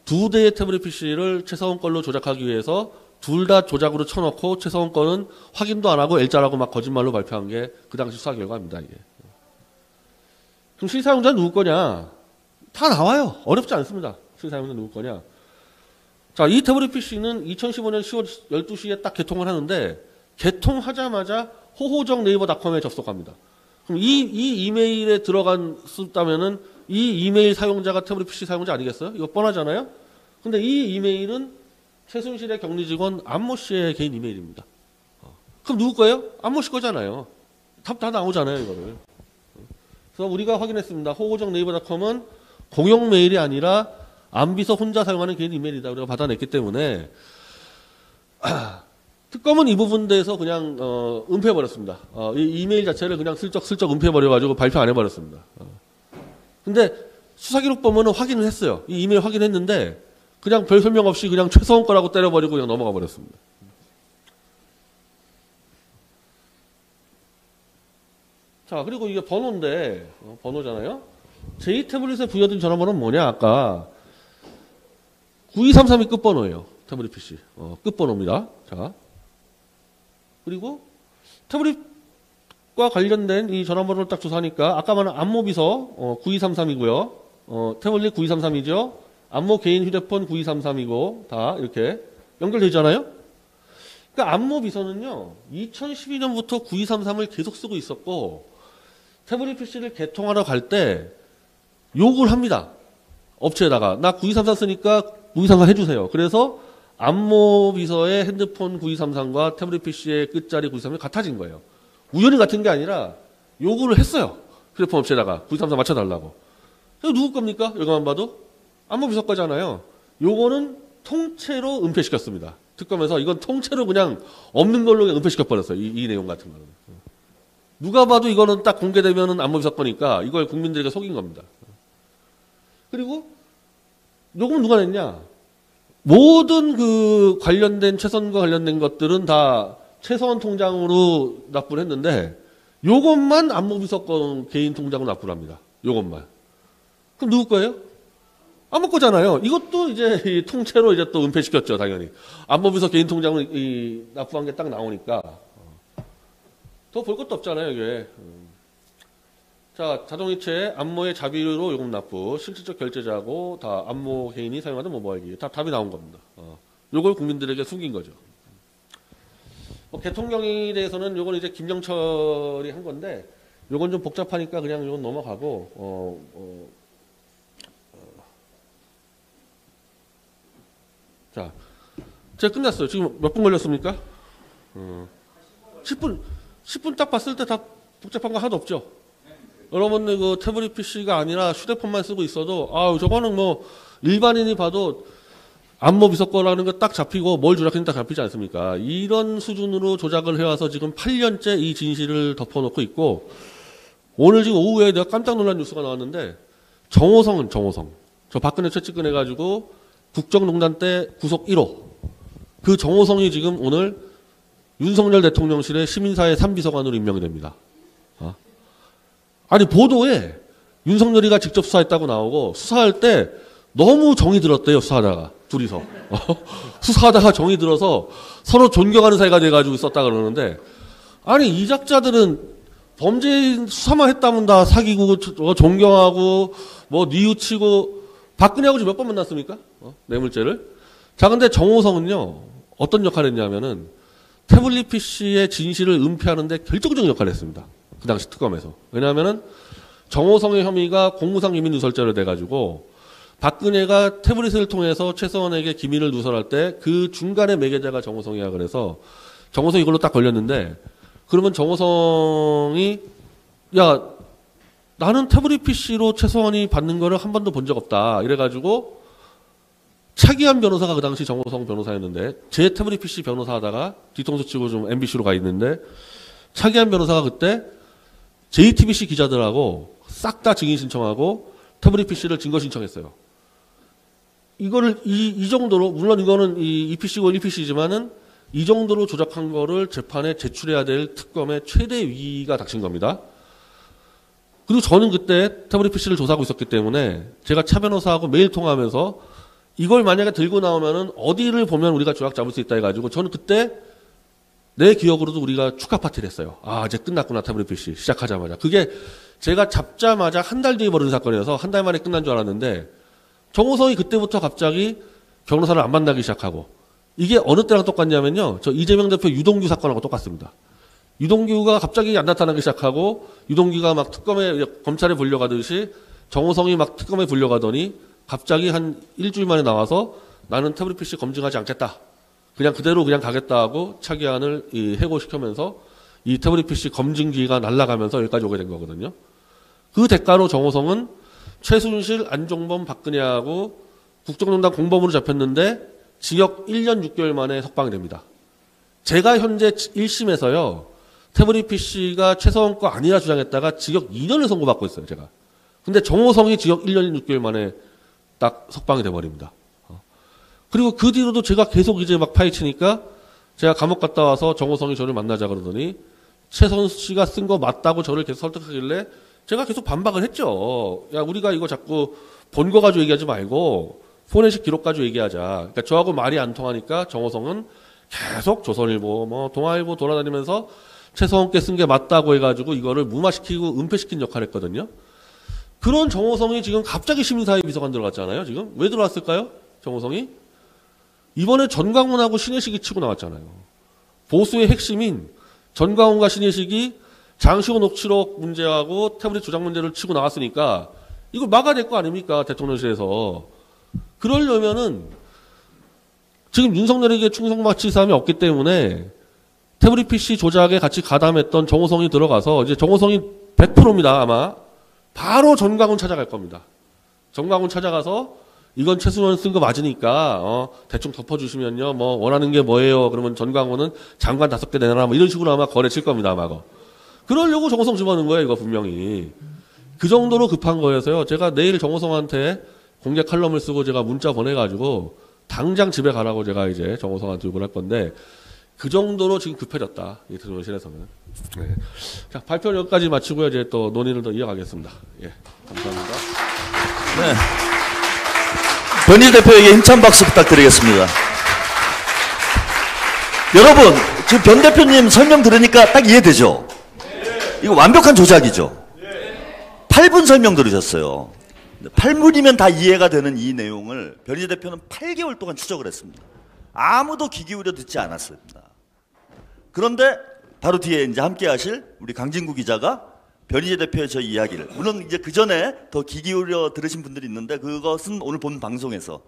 두 대의 태블릿 PC를 최서원 걸로 조작하기 위해서 둘 다 조작으로 쳐놓고 최서원 거는 확인도 안 하고 L자라고 막 거짓말로 발표한 게 그 당시 수사 결과입니다. 이게. 그럼 실사용자는 누구 거냐? 다 나와요. 어렵지 않습니다. 실사용자는 누구 거냐? 자, 이 태블릿 PC는 2015년 10월 12시에 딱 개통을 하는데 개통하자마자 호호정 네이버닷컴에 접속합니다. 그럼 이 이메일에 들어갔다면은 이 이메일 사용자가 태블릿 PC 사용자 아니겠어요? 이거 뻔하잖아요? 근데 이 이메일은 최순실의 격리 직원 안모 씨의 개인 이메일입니다. 그럼 누구 거예요? 안모 씨 거잖아요. 다 나오잖아요, 이거를. 그래서 우리가 확인했습니다. 호호정 네이버닷컴은 공용 메일이 아니라 안비서 혼자 사용하는 개인 이메일이다. 우리가 받아냈기 때문에 특검은 이 부분에 대해서 그냥 은폐해버렸습니다. 이 이메일 자체를 그냥 슬쩍 은폐해버려가지고 발표 안 해버렸습니다. 근데 수사기록범은 확인을 했어요. 이 이메일 확인했는데 그냥 별 설명 없이 그냥 최서원 거라고 때려버리고 그냥 넘어가 버렸습니다. 자, 그리고 이게 번호인데, 번호잖아요? 제2 태블릿에 부여된 전화번호는 뭐냐, 아까. 9233이 끝번호예요. 태블릿 PC. 끝번호입니다. 자. 그리고 태블릿과 관련된 이 전화번호를 딱 조사하니까, 아까 말한 안모비서 9233이고요. 태블릿 9233이죠. 안모 개인 휴대폰 9233이고 다 이렇게 연결되잖아요. 그러니까 안모 비서는요 2012년부터 9233을 계속 쓰고 있었고 태블릿 PC를 개통하러 갈 때 요구를 합니다. 업체에다가 나 9233 쓰니까 9233 해주세요. 그래서 안모 비서의 핸드폰 9233과 태블릿 PC의 끝자리 9233이 같아진 거예요. 우연히 같은 게 아니라 요구를 했어요. 휴대폰 업체에다가 9233 맞춰달라고. 이거 누구 겁니까? 이거만 봐도 안모 비서 거잖아요. 요거는 통째로 은폐시켰습니다. 특검에서 이건 통째로 그냥 없는 걸로 그냥 은폐시켜버렸어요. 이 내용 같은 거는. 누가 봐도 이거는 딱 공개되면은 안모 비서 거니까 이걸 국민들에게 속인 겁니다. 그리고 요금 누가 냈냐? 모든 그 관련된 최선과 관련된 것들은 다 최서원 통장으로 납부를 했는데 요것만 안모비서건 개인 통장으로 납부를 합니다. 요것만. 그럼 누구 거예요? 안모 거잖아요. 이것도 이제 이 통째로 이제 또 은폐시켰죠, 당연히. 안모비서 개인 통장으로 이 납부한 게 딱 나오니까. 더 볼 것도 없잖아요, 이게. 자, 자동이체 안모의 자비로 요금 납부, 실질적 결제자고 다 안모 개인이 사용하던 모바일기 다 답이 나온 겁니다. 요걸 국민들에게 숨긴 거죠. 개통령에 대해서는 요건 이제 김영철이 한 건데 요건 좀 복잡하니까 그냥 요건 넘어가고 자, 제가 끝났어요. 지금 몇 분 걸렸습니까? 10분 딱 봤을 때 다 복잡한 거 하나도 없죠. 여러분들 그 태블릿 PC가 아니라 휴대폰만 쓰고 있어도 저거는 뭐 일반인이 봐도 안모 비서 거라는 거 딱 잡히고 뭘 조작했는지 딱 잡히지 않습니까? 이런 수준으로 조작을 해와서 지금 8년째 이 진실을 덮어놓고 있고 오늘 지금 오후에 내가 깜짝 놀란 뉴스가 나왔는데 정호성 저 박근혜 최측근해가지고 국정농단 때 구속 1호 그 정호성이 지금 오늘 윤석열 대통령실의 시민사회 3비서관으로 임명이 됩니다. 아니 보도에 윤석열이가 직접 수사했다고 나오고 수사할 때 너무 정이 들었대요. 수사하다가 둘이서 수사하다가 정이 들어서 서로 존경하는 사이가 돼가지고 썼다 그러는데 아니 이 작자들은 범죄인 수사만 했다면 다 사귀고 존경하고 뭐 뉘우치고 박근혜하고 지금 몇 번 만났습니까? 뇌물죄를. 자 근데 정호성은요 어떤 역할을 했냐면은 태블릿 PC의 진실을 은폐하는데 결정적인 역할을 했습니다. 그 당시 특검에서. 왜냐하면은 정호성의 혐의가 공무상 기밀 누설죄로 돼가지고 박근혜가 태블릿을 통해서 최서원에게 기밀을 누설할 때 그 중간에 매개자가 정호성이야 그래서 정호성이 이걸로 딱 걸렸는데 그러면 정호성이 야 나는 태블릿 PC로 최서원이 받는 거를 한 번도 본 적 없다 이래가지고 차기한 변호사가 그 당시 정호성 변호사였는데 제 태블릿 PC 변호사 하다가 뒤통수 치고 좀 MBC로 가 있는데 차기한 변호사가 그때 JTBC 기자들하고 싹 다 증인 신청하고 태블릿 PC를 증거 신청했어요. 이거를 이 정도로 물론 이거는 이 PC고 1PC지만은 이 정도로 조작한 거를 재판에 제출해야 될 특검의 최대 위기가 닥친 겁니다. 그리고 저는 그때 태블릿 PC를 조사하고 있었기 때문에 제가 차 변호사하고 매일 통화하면서 이걸 만약에 들고 나오면은 어디를 보면 우리가 조작 잡을 수 있다 해가지고 저는 그때 내 기억으로도 우리가 축하 파티를 했어요. 이제 끝났구나, 태블릿 PC. 시작하자마자. 그게 제가 잡자마자 한 달 뒤에 벌어진 사건이어서 한 달 만에 끝난 줄 알았는데 정호성이 그때부터 갑자기 변호사를 안 만나기 시작하고 이게 어느 때랑 똑같냐면요. 저 이재명 대표 유동규 사건하고 똑같습니다. 유동규가 갑자기 안 나타나기 시작하고 유동규가 막 검찰에 불려가듯이 정호성이 막 특검에 불려가더니 갑자기 한 일주일 만에 나와서 나는 태블릿 PC 검증하지 않겠다. 그냥 그대로 그냥 가겠다 하고 차기안을 해고시키면서 이 태블릿 PC 검증기가 날아가면서 여기까지 오게 된 거거든요. 그 대가로 정호성은 최순실, 안종범, 박근혜하고 국정농단 공범으로 잡혔는데 징역 1년 6개월 만에 석방이 됩니다. 제가 현재 1심에서요. 태블릿 PC가 최서원 거 아니라 주장했다가 징역 2년을 선고받고 있어요. 제가. 근데 정호성이 징역 1년 6개월 만에 딱 석방이 돼버립니다. 그리고 그 뒤로도 제가 계속 이제 막 파헤치니까 제가 감옥 갔다 와서 정호성이 저를 만나자 그러더니 최선수 씨가 쓴 거 맞다고 저를 계속 설득하길래 제가 계속 반박을 했죠. 야, 우리가 이거 자꾸 본 거 가지고 얘기하지 말고 포렌식 기록 가지고 얘기하자. 그러니까 저하고 말이 안 통하니까 정호성은 계속 조선일보, 뭐 동아일보 돌아다니면서 최서원께 쓴 게 맞다고 해가지고 이거를 무마시키고 은폐시킨 역할을 했거든요. 그런 정호성이 지금 갑자기 시민사회 비서관 들어갔잖아요. 지금 왜 들어왔을까요? 정호성이 이번에 전광훈하고 신혜식이 치고 나왔잖아요. 보수의 핵심인 전광훈과 신혜식이 장시호 녹취록 문제하고 태블릿 조작 문제를 치고 나왔으니까 이거 막아야 될 거 아닙니까? 대통령실에서. 그러려면은 지금 윤석열에게 충성마치 사람이 없기 때문에 태블릿 PC 조작에 같이 가담했던 정호성이 들어가서 이제 정호성이 100%입니다. 아마 바로 전광훈 찾아갈 겁니다. 전광훈 찾아가서 이건 최순원 쓴 거 맞으니까 대충 덮어주시면요. 뭐 원하는 게 뭐예요? 그러면 전광훈은 장관 5개 내놔라 뭐 이런 식으로 아마 거래 칠 겁니다. 아마. 그러려고 정호성 집어넣은 거예요. 이거 분명히. 그 정도로 급한 거여서요. 제가 내일 정호성한테 공개 칼럼을 쓰고 제가 문자 보내가지고 당장 집에 가라고 제가 이제 정호성한테 요구를 할 건데 그 정도로 지금 급해졌다. 이 대통령실에서는. 네. 자, 발표는 여기까지 마치고요. 이제 또 논의를 더 이어가겠습니다. 예. 감사합니다. 네. 변희재 대표에게 힘찬 박수 부탁드리겠습니다. 여러분, 지금 변 대표님 설명 들으니까 딱 이해되죠? 이거 완벽한 조작이죠? 8분 설명 들으셨어요. 8분이면 다 이해가 되는 이 내용을 변희재 대표는 8개월 동안 추적을 했습니다. 아무도 귀 기울여 듣지 않았습니다. 그런데 바로 뒤에 이제 함께 하실 우리 강진구 기자가 변희재 대표의 저 이야기를, 물론 이제 그 전에 더 귀 기울여 들으신 분들이 있는데 그것은 오늘 본 방송에서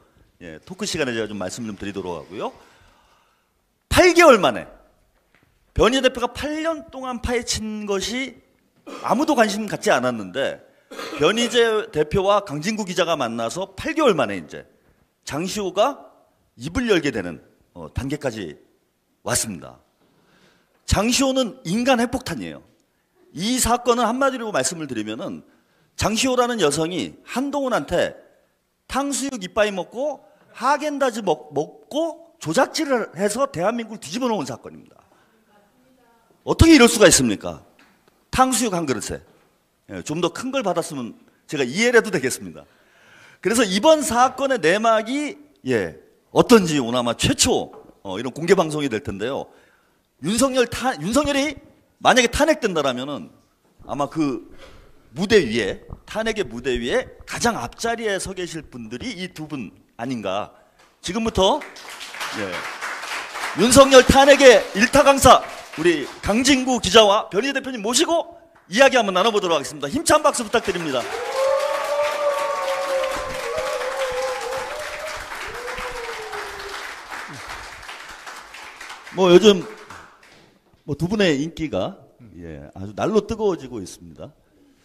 토크 시간에 제가 좀 말씀을 좀 드리도록 하고요. 8개월 만에 변희재 대표가 8년 동안 파헤친 것이 아무도 관심 갖지 않았는데 변희재 대표와 강진구 기자가 만나서 8개월 만에 이제 장시호가 입을 열게 되는 단계까지 왔습니다. 장시호는 인간 핵폭탄이에요. 이 사건은 한마디로 말씀을 드리면은 장시호라는 여성이 한동훈한테 탕수육 이빠이 먹고 하겐다즈 먹고 조작질을 해서 대한민국을 뒤집어 놓은 사건입니다. 어떻게 이럴 수가 있습니까? 탕수육 한 그릇에 좀 더 큰 걸 받았으면 제가 이해를 해도 되겠습니다. 그래서 이번 사건의 내막이 어떤지 오늘 아마 최초 이런 공개 방송이 될 텐데요. 윤석열이 만약에 탄핵된다라면은 아마 그 무대 위에, 탄핵의 무대 위에 가장 앞자리에 서 계실 분들이 이 두 분 아닌가. 지금부터 윤석열 탄핵의 일타 강사 우리 강진구 기자와 변희재 대표님 모시고 이야기 한번 나눠보도록 하겠습니다. 힘찬 박수 부탁드립니다. 뭐 요즘 뭐 두 분의 인기가 아주 날로 뜨거워지고 있습니다.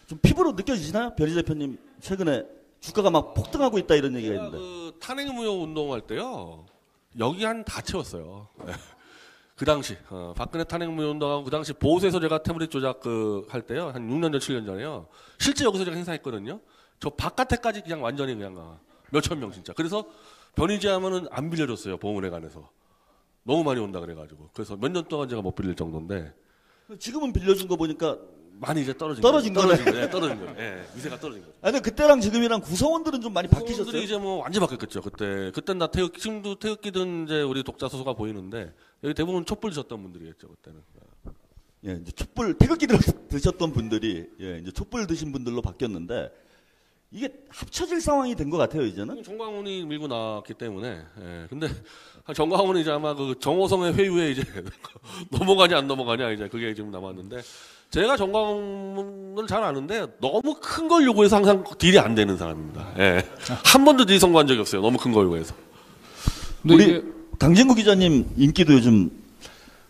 좀 피부로 느껴지시나요? 변희재 대표님 최근에 주가가 막 폭등하고 있다 이런 얘기가 있는데. 그 탄핵무효 운동할 때요. 여기 한 다 채웠어요. 그 당시 박근혜 탄핵무효 운동하고 그 당시 보수에서 제가 태블릿 조작 할 때요. 한 6년 전 7년 전에요. 실제 여기서 제가 행사했거든요. 저 바깥에까지 그냥 완전히 그냥 몇천 명 진짜. 그래서 변희재 하면은 안 빌려줬어요. 보험회관에서. 너무 많이 온다 그래가지고. 그래서 몇 년 동안 제가 못 빌릴 정도인데. 지금은 빌려준 거 보니까 많이 이제 떨어진 거네. 떨어진 거예요. 미세가 떨어진 거예요. 아니 그때랑 지금이랑 구성원들은 좀 많이 바뀌셨어요? 구성원들이 이제 뭐 완전 바뀌었겠죠. 그때는 다 지금도 태극기든 이제 우리 독자 소수가 보이는데 여기 대부분 촛불 드셨던 분들이겠죠 그때는. 이제 촛불 태극기 드셨던 분들이 이제 촛불 드신 분들로 바뀌었는데 이게 합쳐질 상황이 된 것 같아요 이제는. 정광훈이 밀고 나왔기 때문에. 근데 정광훈이 이제 아마 그 정호성의 회유에 이제 넘어가냐 안 넘어가냐 이제 그게 지금 남았는데. 제가 정광훈을 잘 아는데 너무 큰 걸 요구해서 항상 딜이 안 되는 사람입니다. 한 번도 딜 성공한 적이 없어요. 너무 큰 걸 요구해서. 우리 강진구 기자님 인기도 요즘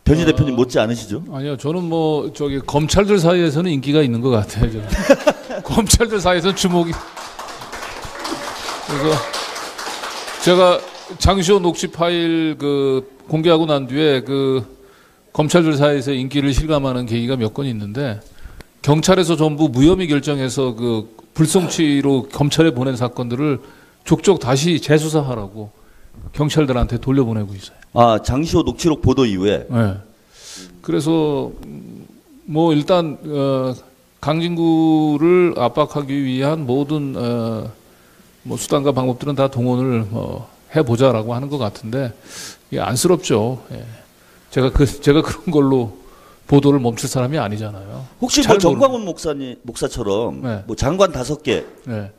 변희재 대표님 못지 않으시죠? 아니요, 저는 뭐 검찰들 사이에서는 인기가 있는 것 같아요. 저는. 검찰들 사이에서는 주목이. 그래서 제가 장시호 녹취 파일 공개하고 난 뒤에 검찰들 사이에서 인기를 실감하는 계기가 몇 건 있는데 경찰에서 전부 무혐의 결정해서 불송치로 검찰에 보낸 사건들을 족족 다시 재수사하라고 경찰들한테 돌려보내고 있어요. 아, 장시호 녹취록 보도 이후에. 네. 그래서 뭐 일단 강진구를 압박하기 위한 모든 뭐 수단과 방법들은 다 동원을 해보자라고 하는 것 같은데 이게 안쓰럽죠. 제가 그런 걸로 보도를 멈출 사람이 아니잖아요. 혹시 뭐 정광훈 목사처럼 뭐 장관 5개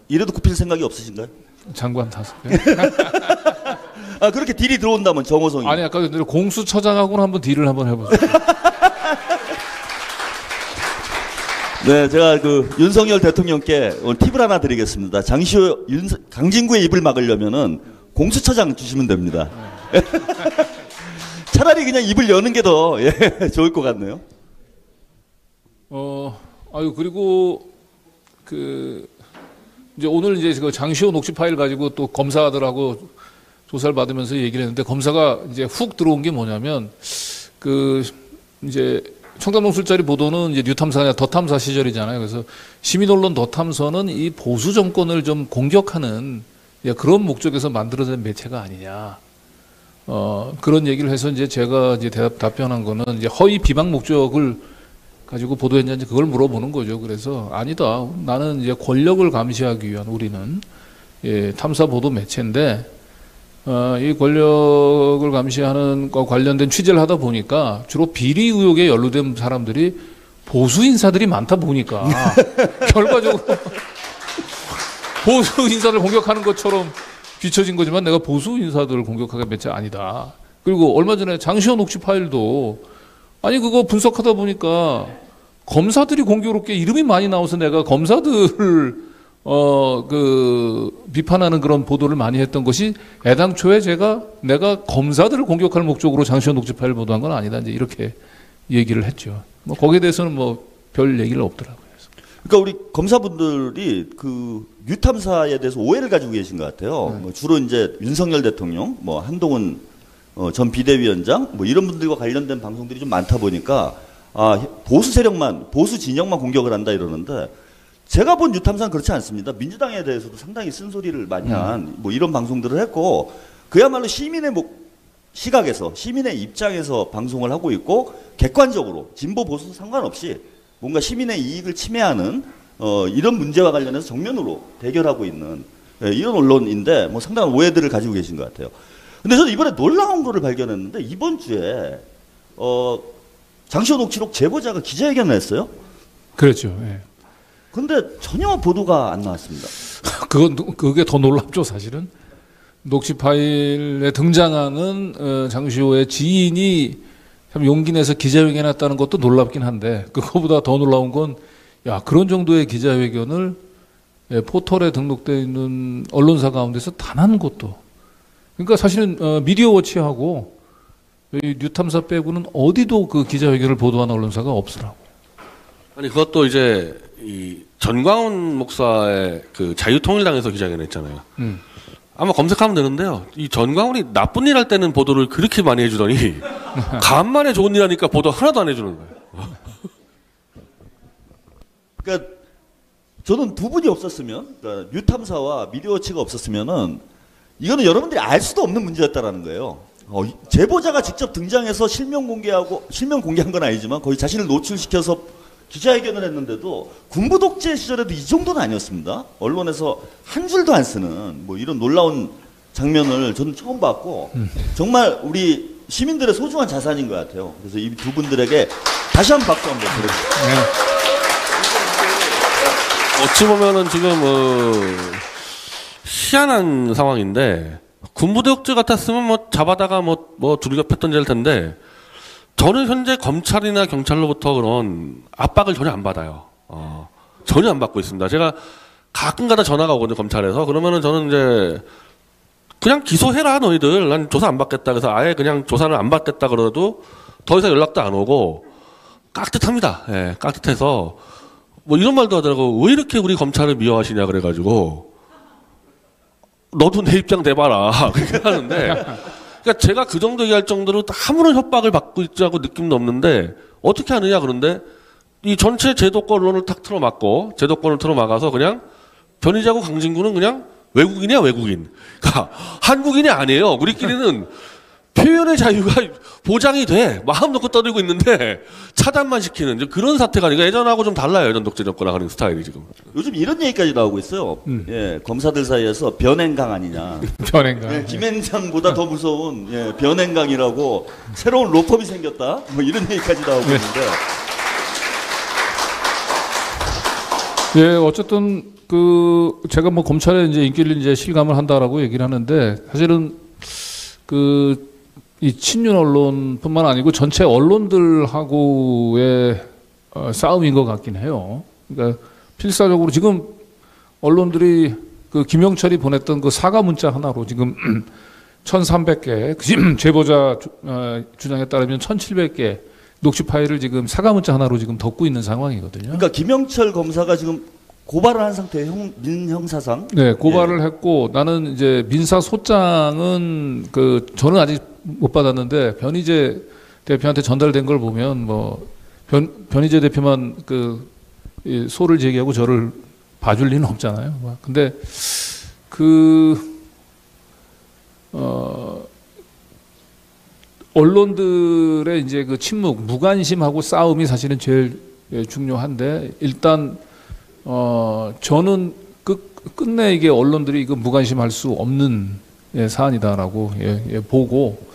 이래도 굽힐 생각이 없으신가요? 장관 5개? 아 그렇게 딜이 들어온다면 정호성이. 아니 아까 공수처장하고는 한번 딜을 한번 해보세요. 네, 제가 그 윤석열 대통령께 오늘 팁을 하나 드리겠습니다. 장시호 강진구의 입을 막으려면은 공수처장 주시면 됩니다. 차라리 그냥 입을 여는 게 더 좋을 것 같네요. 아유 그리고 그 이제 오늘 이제 그 장시호 녹취 파일 가지고 또 검사들하고 조사를 받으면서 얘기를 했는데 검사가 이제 훅 들어온 게 뭐냐면 그 이제 청담동 술자리 보도는 이제 뉴탐사냐 더탐사 시절이잖아요. 그래서 시민언론 더탐서는 이 보수 정권을 좀 공격하는 그런 목적에서 만들어진 매체가 아니냐. 그런 얘기를 해서 이제 제가 이제 답변한 거는 이제 허위 비방 목적을 가지고 보도했는지 그걸 물어보는 거죠. 그래서 아니다. 나는 이제 권력을 감시하기 위한 우리는 탐사 보도 매체인데 이 권력을 감시하는 거 관련된 취재를 하다 보니까 주로 비리 의혹에 연루된 사람들이 보수 인사들이 많다 보니까 결과적으로 보수 인사를 공격하는 것처럼 비춰진 거지만 내가 보수 인사들을 공격하게 매체 아니다. 그리고 얼마 전에 장시호 녹취 파일도 아니 그거 분석하다 보니까 검사들이 공교롭게 이름이 많이 나와서 내가 검사들을 비판하는 그런 보도를 많이 했던 것이 애당초에 내가 검사들을 공격할 목적으로 장시호 녹취 파일 보도한 건 아니다. 이제 이렇게 얘기를 했죠. 뭐 거기에 대해서는 뭐 별 얘기는 없더라고요. 그러니까 우리 검사분들이 그 뉴탐사에 대해서 오해를 가지고 계신 것 같아요. 뭐 주로 이제 윤석열 대통령, 뭐 한동훈 전 비대위원장, 뭐 이런 분들과 관련된 방송들이 좀 많다 보니까 보수 세력만, 보수 진영만 공격을 한다 이러는데 제가 본 뉴탐사는 그렇지 않습니다. 민주당에 대해서도 상당히 쓴소리를 많이 한 뭐 이런 방송들을 했고 그야말로 시민의 시각에서 시민의 입장에서 방송을 하고 있고 객관적으로 진보 보수 상관없이 뭔가 시민의 이익을 침해하는 이런 문제와 관련해서 정면으로 대결하고 있는 이런 언론인데 뭐 상당한 오해들을 가지고 계신 것 같아요. 근데 저는 이번에 놀라운 거를 발견했는데 이번 주에 장시호 녹취록 제보자가 기자회견을 했어요. 그렇죠. 예. 그런데 전혀 보도가 안 나왔습니다. 그게 더 놀랍죠, 사실은. 녹취 파일에 등장하는 장시호의 지인이 참 용기 내서 기자회견 했다는 것도 놀랍긴 한데 그거보다 더 놀라운 건 그런 정도의 기자회견을 포털에 등록되어 있는 언론사 가운데서 단 한 곳도. 그러니까 사실은 미디어워치하고 뉴탐사 빼고는 어디도 그 기자회견을 보도하는 언론사가 없으라고. 아니 그것도 이제 이 전광훈 목사의 그 자유통일당에서 기자회견 했잖아요. 아마 검색하면 되는데요. 이 전광훈이 나쁜 일 할 때는 보도를 그렇게 많이 해주더니 간만에 좋은 일 하니까 보도 하나도 안 해주는 거예요. 그러니까 저는 두 분이 없었으면, 그러니까 뉴탐사와 미디어워치가 없었으면은 이거는 여러분들이 알 수도 없는 문제였다라는 거예요. 제보자가 직접 등장해서 실명 공개한 건 아니지만 거의 자신을 노출시켜서 기자회견을 했는데도 군부 독재 시절에도 이 정도는 아니었습니다. 언론에서 한 줄도 안 쓰는 뭐 이런 놀라운 장면을 저는 처음 봤고 정말 우리 시민들의 소중한 자산인 것 같아요. 그래서 이 두 분들에게 다시 한번 박수 한번 드려주세요. 어찌 보면은 지금 희한한 상황인데 군부독재 같았으면 뭐 잡아다가 뭐 두들겨팼던 될 텐데 저는 현재 검찰이나 경찰로부터 그런 압박을 전혀 안 받아요. 전혀 안 받고 있습니다. 제가 가끔가다 전화가 오거든요, 검찰에서. 그러면은 저는 이제 그냥 기소해라 너희들. 난 조사 안 받겠다. 그래서 아예 그냥 조사를 안 받겠다 그러도 더 이상 연락도 안 오고 깍듯합니다. 예, 깍듯해서 뭐 이런 말도 하더라고. 왜 이렇게 우리 검찰을 미워하시냐 그래가지고 너도 내 입장 내봐라. 그렇게 하는데 그러니까 제가 그 정도 얘기할 정도로 아무런 협박을 받고 있자고 느낌도 없는데 어떻게 하느냐 그런데 이 전체 제도권 언론을 탁 틀어막고 제도권을 틀어막아서 그냥 변희재하고 강진구는 그냥 외국인이야 외국인. 그러니까 한국인이 아니에요. 우리끼리는 표현의 자유가 보장이 돼. 마음 놓고 떠들고 있는데 차단만 시키는 그런 사태가 아니라 예전하고 좀 달라요. 예전 독재 정권 하는 스타일이 지금. 요즘 이런 얘기까지 나오고 있어요. 예, 검사들 사이에서 변행강 아니냐. 변행강. 예, 김앤장보다 더 무서운 변행강이라고 새로운 로펌이 생겼다. 뭐 이런 얘기까지 나오고 있는데. 예, 어쨌든 제가 뭐 검찰에 이제 인기를 이제 실감을 한다라고 얘기를 하는데 사실은 이 친윤 언론뿐만 아니고 전체 언론들하고의 싸움인 것 같긴 해요. 그러니까 필사적으로 지금 언론들이 그 김영철이 보냈던 그 사과 문자 하나로 지금 1,300개, 제보자 주장에 따르면 1,700개 녹취 파일을 지금 사과 문자 하나로 지금 덮고 있는 상황이거든요. 그러니까 김영철 검사가 지금 고발을 한 상태의 민형사상. 네, 고발을 했고 나는 이제 민사소장은 저는 아직 못 받았는데 변희재 대표한테 전달된 걸 보면 뭐 변희재 대표만 이 소를 제기하고 저를 봐줄 리는 없잖아요. 근데 언론들의 이제 그 침묵, 무관심하고 싸움이 사실은 제일 중요한데 일단 저는 끝내 이게 언론들이 이거 무관심할 수 없는 사안이다라고 보고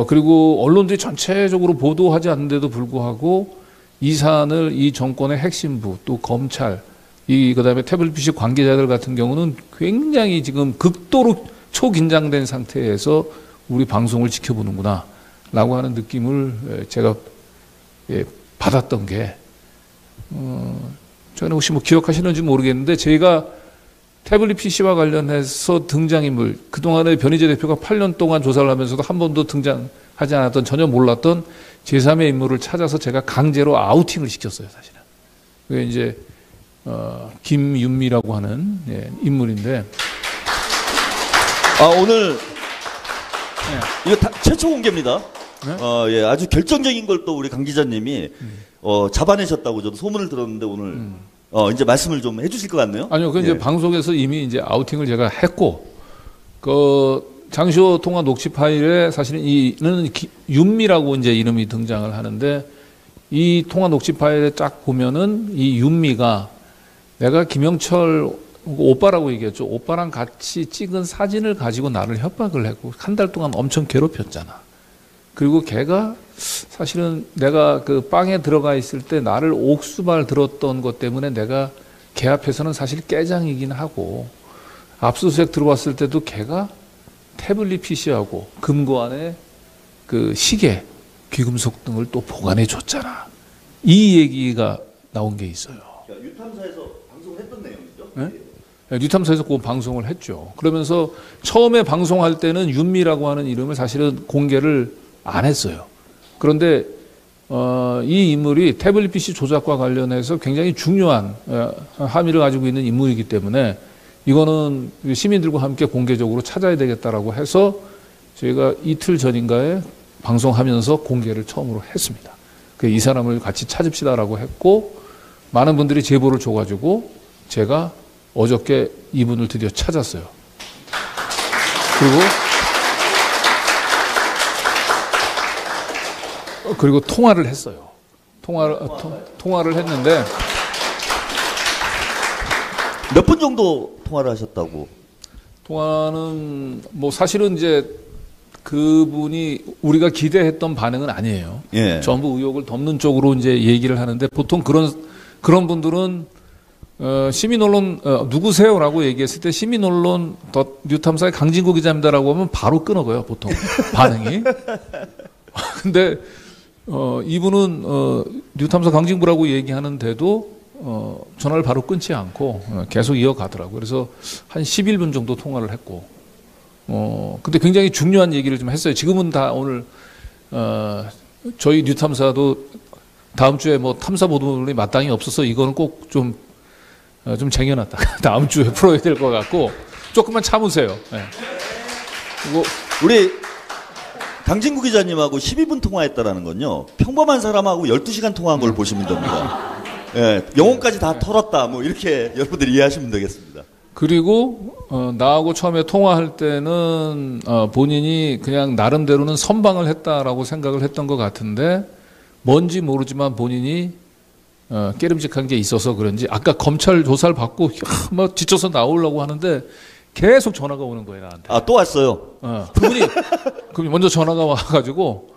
그리고 언론들이 전체적으로 보도하지 않는데도 불구하고 이 사안을 이 정권의 핵심부 또 검찰 그다음에 태블릿 PC 관계자들 같은 경우는 굉장히 지금 극도로 초긴장된 상태에서 우리 방송을 지켜보는구나라고 하는 느낌을 제가 받았던 게 저는 혹시 뭐 기억하시는지 모르겠는데 제가 태블릿 PC와 관련해서 등장인물 그동안에 변희재 대표가 8년 동안 조사를 하면서도 한 번도 등장하지 않았던 전혀 몰랐던 제3의 인물을 찾아서 제가 강제로 아우팅을 시켰어요. 사실은 그게 이제 김윤미라고 하는 인물인데 오늘 이거 최초 공개입니다. 네? 아주 결정적인 걸 또 우리 강 기자님이 잡아내셨다고 저도 소문을 들었는데 오늘 이제 말씀을 좀 해주실 것 같네요. 아니요, 그 이제 방송에서 이미 이제 아우팅을 제가 했고 장시호 통화 녹취 파일에 사실은 이는 윤미라고 이제 이름이 등장을 하는데 이 통화 녹취 파일에 쫙 보면은 이 윤미가 내가 김영철 오빠라고 얘기했죠. 오빠랑 같이 찍은 사진을 가지고 나를 협박을 했고 한 달 동안 엄청 괴롭혔잖아. 그리고 걔가 사실은 내가 그 빵에 들어가 있을 때 나를 옥수발 들었던 것 때문에 내가 걔 앞에서는 사실 깨장이긴 하고 압수수색 들어왔을 때도 걔가 태블릿 PC하고 금고 안에 그 시계, 귀금속 등을 또 보관해 줬잖아. 이 얘기가 나온 게 있어요. 유탐사에서 방송을 했던 내용이죠? 네? 뉴탐사에서 그 방송을 했죠. 그러면서 처음에 방송할 때는 윤미라고 하는 이름을 사실은 공개를 안 했어요. 그런데 이 인물이 태블릿 PC 조작과 관련해서 굉장히 중요한 함의를 가지고 있는 인물이기 때문에 이거는 시민들과 함께 공개적으로 찾아야 되겠다라고 해서 저희가 이틀 전인가에 방송하면서 공개를 처음으로 했습니다. 이 사람을 같이 찾읍시다라고 했고 많은 분들이 제보를 줘가지고 제가 어저께 이분을 드디어 찾았어요. 그리고 통화를 했어요. 통화를 했는데 몇 분 정도 통화를 하셨다고? 통화는 뭐 사실은 이제 그분이 우리가 기대했던 반응은 아니에요. 예. 전부 의혹을 덮는 쪽으로 이제 얘기를 하는데 보통 그런 분들은 시민 언론 누구세요라고 얘기했을 때 시민 언론 뉴탐사의 강진구 기자입니다라고 하면 바로 끊어가요 보통 반응이. 근데 이분은 뉴탐사 강진구라고 얘기하는데도 전화를 바로 끊지 않고 계속 이어가더라고요. 그래서 한 11분 정도 통화를 했고 근데 굉장히 중요한 얘기를 좀 했어요. 지금은 다 오늘 저희 뉴탐사도 다음 주에 뭐 탐사 보도물이 마땅히 없어서 이거는 꼭 좀 쟁여놨다가 다음 주에 풀어야 될 것 같고 조금만 참으세요. 네. 그리고 우리 강진구 기자님하고 12분 통화했다라는 건요. 평범한 사람하고 12시간 통화한 걸 보시면 됩니다. 예, 영혼까지 다 털었다. 뭐 이렇게 여러분들이 이해하시면 되겠습니다. 그리고 나하고 처음에 통화할 때는 본인이 그냥 나름대로는 선방을 했다라고 생각을 했던 것 같은데 뭔지 모르지만 본인이 깨름직한 게 있어서 그런지 아까 검찰 조사를 받고 막 지쳐서 나오려고 하는데 계속 전화가 오는 거예요 나한테. 또 왔어요. 그분이 먼저 전화가 와가지고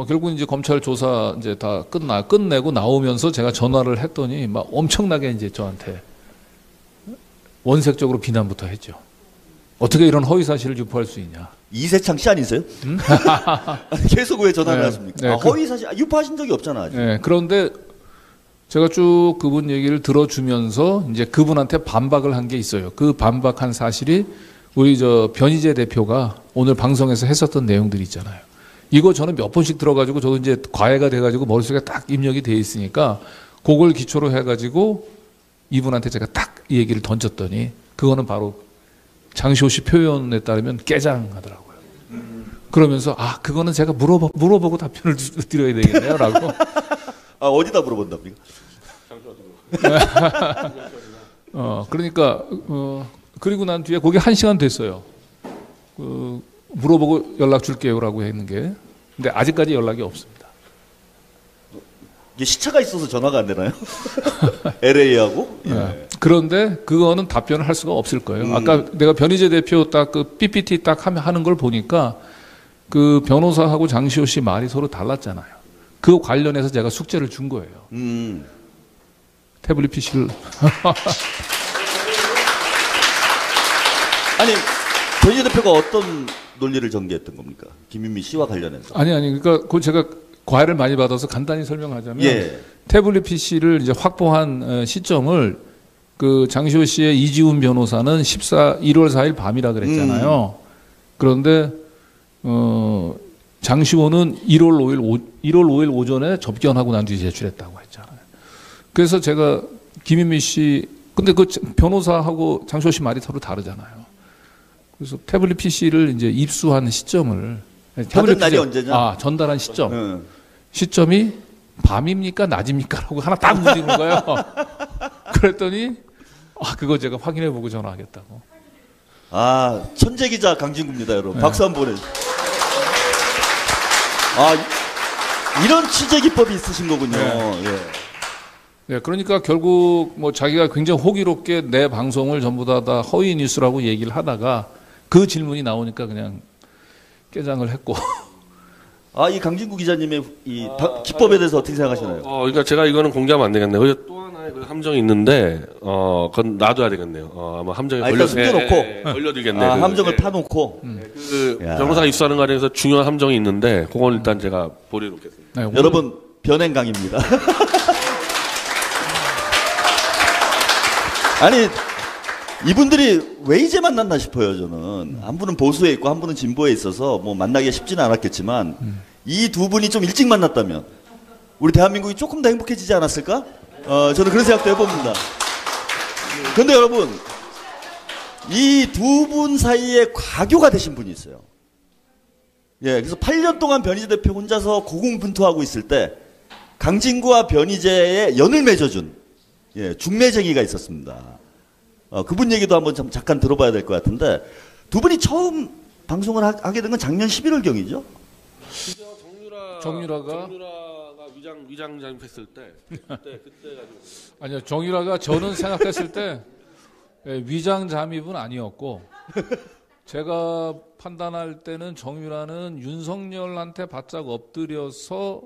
결국 이제 검찰 조사 이제 다 끝내고 나오면서 제가 전화를 했더니 막 엄청나게 이제 저한테 원색적으로 비난부터 했죠. 어떻게 이런 허위 sa실을 유포할 수 있냐. 이세창 씨 아니세요? 계속 왜 전화를 네, 하십니까? 네, 허위 사실 유포하신 적이 없잖아. 아직. 네, 그런데 제가 쭉 그분 얘기를 들어주면서 이제 그분한테 반박을 한 게 있어요. 그 반박한 사실이 우리 저 변희재 대표가 오늘 방송에서 했었던 내용들이 있잖아요. 이거 저는 몇 번씩 들어가지고 저도 이제 과외가 돼가지고 머릿속에 딱 입력이 돼 있으니까 그걸 기초로 해가지고 이분한테 제가 딱 이 얘기를 던졌더니 그거는 바로 장시호 씨 표현에 따르면 깨장하더라고요. 그러면서 아 그거는 제가 물어보고 답변을 드려야 되겠네요라고. 아 어디다 물어본답니까? 그러니까 그리고 난 뒤에 거기 1시간 됐어요. 물어보고 연락 줄게요라고 했는 게. 근데 아직까지 연락이 없습니다. 이게 시차가 있어서 전화가 안 되나요? LA하고? 예. 네. 그런데 그거는 답변을 할 수가 없을 거예요. 아까 내가 변희재 대표 딱 그 PPT 딱 하는 걸 보니까 그 변호사하고 장시호 씨 말이 서로 달랐잖아요. 그 관련해서 제가 숙제를 준 거예요. 태블릿 PC를. 아니 변희재 대표가 어떤 논리를 전개했던 겁니까? 김윤미 씨와 관련해서. 아니 그러니까 그 제가 과외를 많이 받아서 간단히 설명하자면 예. 태블릿 PC를 이제 확보한 시점을 그 장시호 씨의 이지훈 변호사는 1월 4일 밤이라 그랬잖아요. 그런데 장시호는 1월 5일 오전에 접견하고 난 뒤에 제출했다고 했잖아요. 그래서 제가 김인미 씨 근데 그 변호사하고 장시호 씨 말이 서로 다르잖아요. 그래서 태블릿 PC를 이제 입수한 시점을 받은 날이 언제냐? 전달한 시점. 시점이 밤입니까 낮입니까라고 하나 딱 묻는 거예요. 그랬더니 그거 제가 확인해 보고 전화하겠다고. 아 천재 기자 강진구입니다, 여러분. 네. 박수 한번 보내. 이런 취재 기법이 있으신 거군요. 네. 예. 네, 그러니까 결국 뭐 자기가 굉장히 호기롭게 내 방송을 전부 다 허위 뉴스라고 얘기를 하다가 그 질문이 나오니까 그냥 깨장을 했고. 이 강진구 기자님의 이 기법에 대해서 어떻게 생각하시나요? 그러니까 제가 이거는 공개하면 안 되겠네요. 그리고 또 하나의 그 함정이 있는데, 그건 놔둬야 되겠네요. 아마 함정에 일단 숨겨놓고. 걸려들겠네요. 함정을 파놓고. 그 변호사가 입수하는 과정에서 중요한 함정이 있는데, 그건 일단 제가 보내놓겠습니다. 네, 여러분 변행강입니다. 아니 이분들이 왜 이제 만났나 싶어요. 저는 한 분은 보수에 있고 한 분은 진보에 있어서 뭐 만나기가 쉽지는 않았겠지만 이 두 분이 좀 일찍 만났다면 우리 대한민국이 조금 더 행복해지지 않았을까? 저는 그런 생각도 해봅니다. 그런데 여러분 이 두 분 사이에 과교가 되신 분이 있어요. 예, 그래서 8년 동안 변희재 대표 혼자서 고군분투하고 있을 때 강진구와 변희재의 연을 맺어준 중매쟁이가 있었습니다. 그분 얘기도 한번 잠깐 들어봐야 될 것 같은데 두 분이 처음 방송을 하게 된 건 작년 11월경이죠? 정유라가 위장 잠입했을 때 그때 가지고 아니요 정유라가 저는 생각했을 때 위장 잠입은 아니었고 제가 판단할 때는 정유라는 윤석열한테 바짝 엎드려서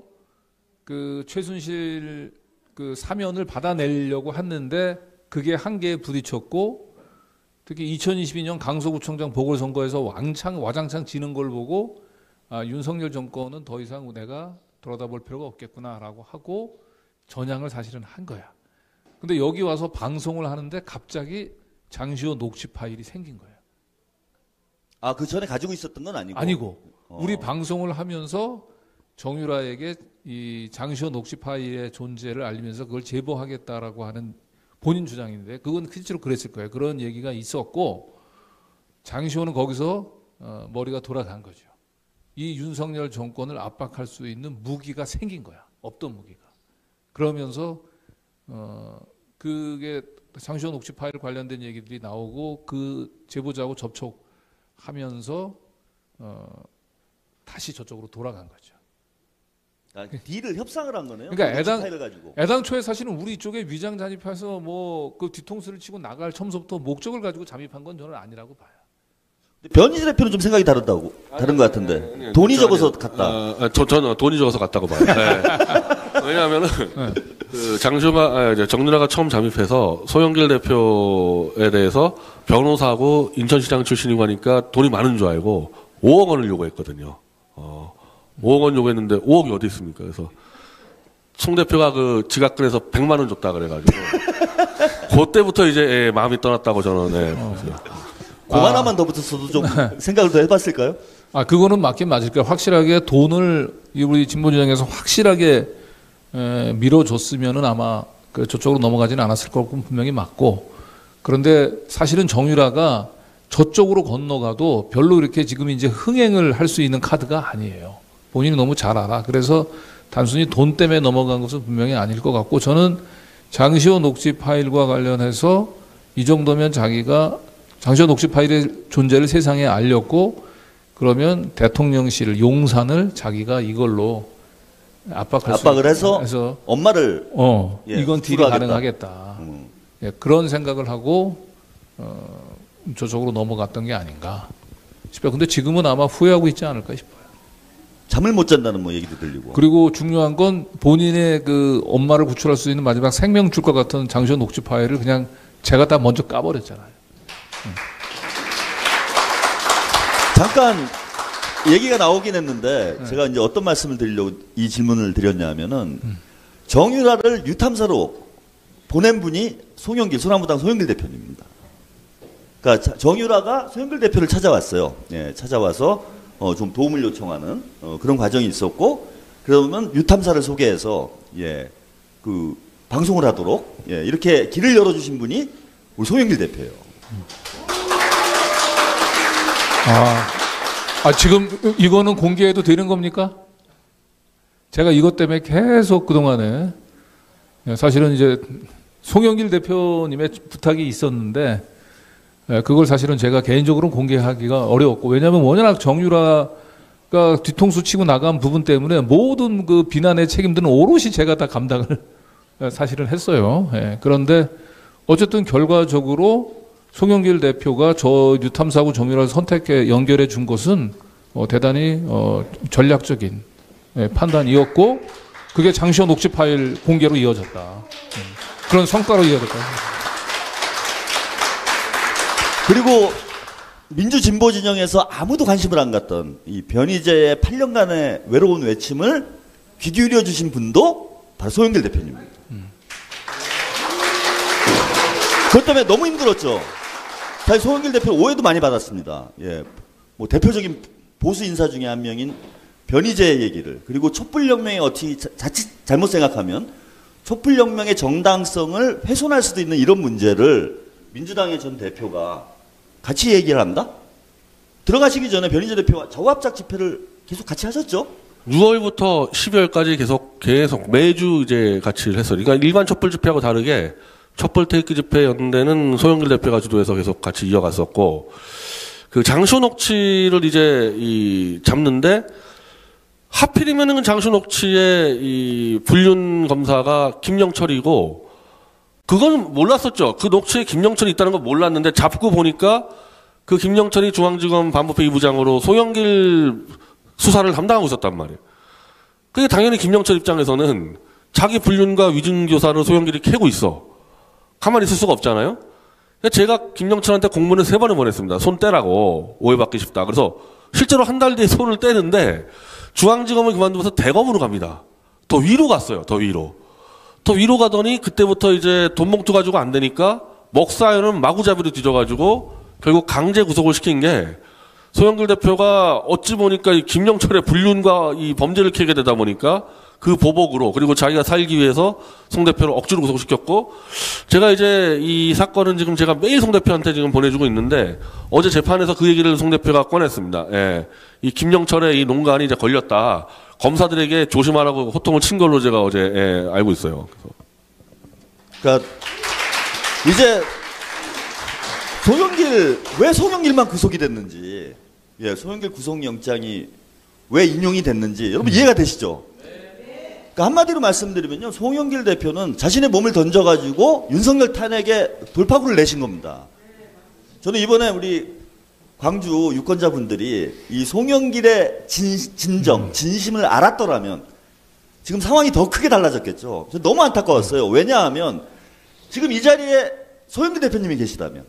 그 최순실 그 사면을 받아내려고 했는데 그게 한계에 부딪혔고 특히 2022년 강서구청장 보궐선거에서 와장창 지는 걸 보고 윤석열 정권은 더 이상 내가 돌아다볼 필요가 없겠구나라고 하고 전향을 사실은 한 거야. 근데 여기 와서 방송을 하는데 갑자기 장시호 녹취 파일이 생긴 거예요. 그 전에 가지고 있었던 건 아니고? 아니고 우리 방송을 하면서 정유라에게 이 장시호 녹취 파일의 존재를 알리면서 그걸 제보하겠다라고 하는 본인 주장인데 그건 실제로 그랬을 거예요. 그런 얘기가 있었고 장시호는 거기서 머리가 돌아간 거죠. 이 윤석열 정권을 압박할 수 있는 무기가 생긴 거야. 없던 무기가. 그러면서 그게 장시호 녹취 파일 관련된 얘기들이 나오고 그 제보자하고 접촉하면서 다시 저쪽으로 돌아간 거죠. 딜을 협상을 한 거네요. 그러니까 가지고. 애당초에 사실은 우리 쪽에 위장 잠입해서 뭐 그 뒤통수를 치고 나갈 처음부터 목적을 가지고 잠입한 건 저는 아니라고 봐요. 변희재 대표는 좀 생각이 다른 것 같은데 돈이 적어서 갔다. 저는 돈이 적어서 갔다고 봐요. 네. 왜냐하면은 그 정유라가 처음 잠입해서 소영길 대표에 대해서 변호사하고 인천시장 출신이고 하니까 돈이 많은 줄 알고 5억 원을 요구했거든요. 5억 원 요구했는데 5억이 어디 있습니까? 그래서 송 대표가 그 지갑근에서 100만 원 줬다 그래가지고 그때부터 이제 예, 마음이 떠났다고 저는 예, 공 하나만 더 붙었어도 좀 생각을 더 해봤을까요? 그거는 맞긴 맞을 거예요. 확실하게 돈을 우리 진보진영에서 확실하게 밀어줬으면은 아마 저쪽으로 넘어가지는 않았을 거고 분명히 맞고, 그런데 사실은 정유라가 저쪽으로 건너가도 별로 이렇게 지금 이제 흥행을 할 수 있는 카드가 아니에요. 본인이 너무 잘 알아. 그래서 단순히 돈 때문에 넘어간 것은 분명히 아닐 것 같고, 저는 장시호 녹취 파일과 관련해서 이 정도면 자기가 장시호 녹취 파일의 존재를 세상에 알렸고, 그러면 대통령실 용산을 자기가 이걸로 압박을 해서 엄마를 이건 딜이 가능하겠다. 예, 그런 생각을 하고 저쪽으로 넘어갔던 게 아닌가 싶어요. 근데 지금은 아마 후회하고 있지 않을까 싶어요. 잠을 못 잔다는 뭐 얘기도 들리고. 그리고 중요한 건 본인의 그 엄마를 구출할 수 있는 마지막 생명줄과 같은 장시호 녹취 파일을 그냥 제가 다 먼저 까버렸잖아요. 잠깐 얘기가 나오긴 했는데 제가 이제 어떤 말씀을 드리려고 이 질문을 드렸냐면은 정유라를 유탐사로 보낸 분이 송영길, 소나무당 송영길 대표님입니다. 그러니까 정유라가 송영길 대표를 찾아왔어요. 예, 찾아와서 좀 도움을 요청하는 그런 과정이 있었고, 그러면 유탐사를 소개해서 그 방송을 하도록 이렇게 길을 열어주신 분이 우리 송영길 대표예요. 지금 이거는 공개해도 되는 겁니까? 제가 이것 때문에 계속 그동안에 사실은 이제 송영길 대표님의 부탁이 있었는데 그걸 사실은 제가 개인적으로는 공개하기가 어려웠고, 왜냐하면 워낙 정유라가 뒤통수 치고 나간 부분 때문에 모든 그 비난의 책임들은 오롯이 제가 다 감당을 사실은 했어요. 그런데 어쨌든 결과적으로 송영길 대표가 저 유탐사하고 정유라를 선택해 연결해 준 것은 대단히 전략적인 판단이었고, 그게 장시호 녹취 파일 공개로 이어졌다. 그런 성과로 이어졌다. 그리고 민주진보 진영에서 아무도 관심을 안 갖던 이 변희재의 8년간의 외로운 외침을 귀 기울여 주신 분도 바로 송영길 대표님입니다. 그것 때문에 너무 힘들었죠. 사실 송영길 대표 오해도 많이 받았습니다. 뭐 대표적인 보수 인사 중에 한 명인 변희재의 얘기를, 그리고 촛불혁명에 어떻게 자칫 잘못 생각하면 촛불혁명의 정당성을 훼손할 수도 있는 이런 문제를 민주당의 전 대표가 같이 얘기를 한다? 들어가시기 전에 변희재 대표가 저합작 집회를 계속 같이 하셨죠? 6월부터 12월까지 계속 매주 이제 같이 했어요. 그러니까 일반 촛불 집회하고 다르게 촛불 테이크 집회 연대는 소영길 대표가 주도해서 계속 같이 이어갔었고, 그 장시호 녹취를 이제 잡는데 하필이면은 장시호 녹취의 이 불륜 검사가 김영철이고, 그건 몰랐었죠. 그 녹취에 김영철이 있다는 건 몰랐는데 잡고 보니까 그 김영철이 중앙지검 반부패 2부장으로 소영길 수사를 담당하고 있었단 말이에요. 그게 당연히 김영철 입장에서는 자기 불륜과 위증교사를 소영길이 캐고 있어. 가만히 있을 수가 없잖아요. 제가 김영철한테 공문을 3번을 보냈습니다. 손 떼라고, 오해받기 쉽다. 그래서 실제로 한 달 뒤에 손을 떼는데 중앙지검을 그만두면서 대검으로 갑니다. 더 위로 갔어요. 더 위로 가더니 그때부터 이제 돈 봉투 가지고 안 되니까 먹사연은 마구잡이로 뒤져가지고 결국 강제 구속을 시킨 게, 소영길 대표가 어찌 보니까 이 김영철의 불륜과 이 범죄를 캐게 되다 보니까 그 보복으로, 그리고 자기가 살기 위해서 송 대표를 억지로 구속시켰고, 제가 이제 이 사건은 지금 제가 매일 송 대표한테 지금 보내주고 있는데 어제 재판에서 그 얘기를 송 대표가 꺼냈습니다. 이 김영철의 이 농간이 이제 걸렸다. 검사들에게 조심하라고 호통을 친 걸로 제가 어제 알고 있어요. 그러니까 이제 왜 송영길만 구속이 됐는지, 송영길 구속영장이 왜 인용이 됐는지 여러분 이해가 되시죠? 그러니까 한마디로 말씀드리면요, 송영길 대표는 자신의 몸을 던져가지고 윤석열 탄핵에 돌파구를 내신 겁니다. 저는 이번에 우리 광주 유권자분들이 이 송영길의 진심을 알았더라면 지금 상황이 더 크게 달라졌겠죠. 너무 안타까웠어요. 왜냐하면 지금 이 자리에 송영길 대표님이 계시다면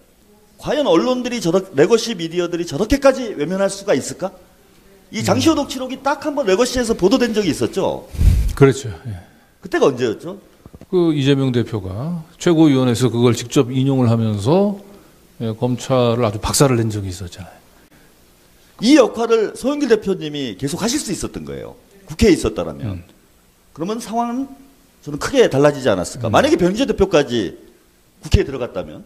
과연 언론들이 레거시 미디어들이 저렇게까지 외면할 수가 있을까? 이 장시호 녹취록이 딱 한 번 레거시에서 보도된 적이 있었죠. 그렇죠. 그때가 언제였죠? 그 이재명 대표가 최고위원회에서 그걸 직접 인용을 하면서 검찰을 아주 박살을 낸 적이 있었잖아요. 이 역할을 소영길 대표님이 계속 하실 수 있었던 거예요. 국회에 있었다라면. 그러면 상황은 저는 크게 달라지지 않았을까. 만약에 변희재 대표까지 국회에 들어갔다면,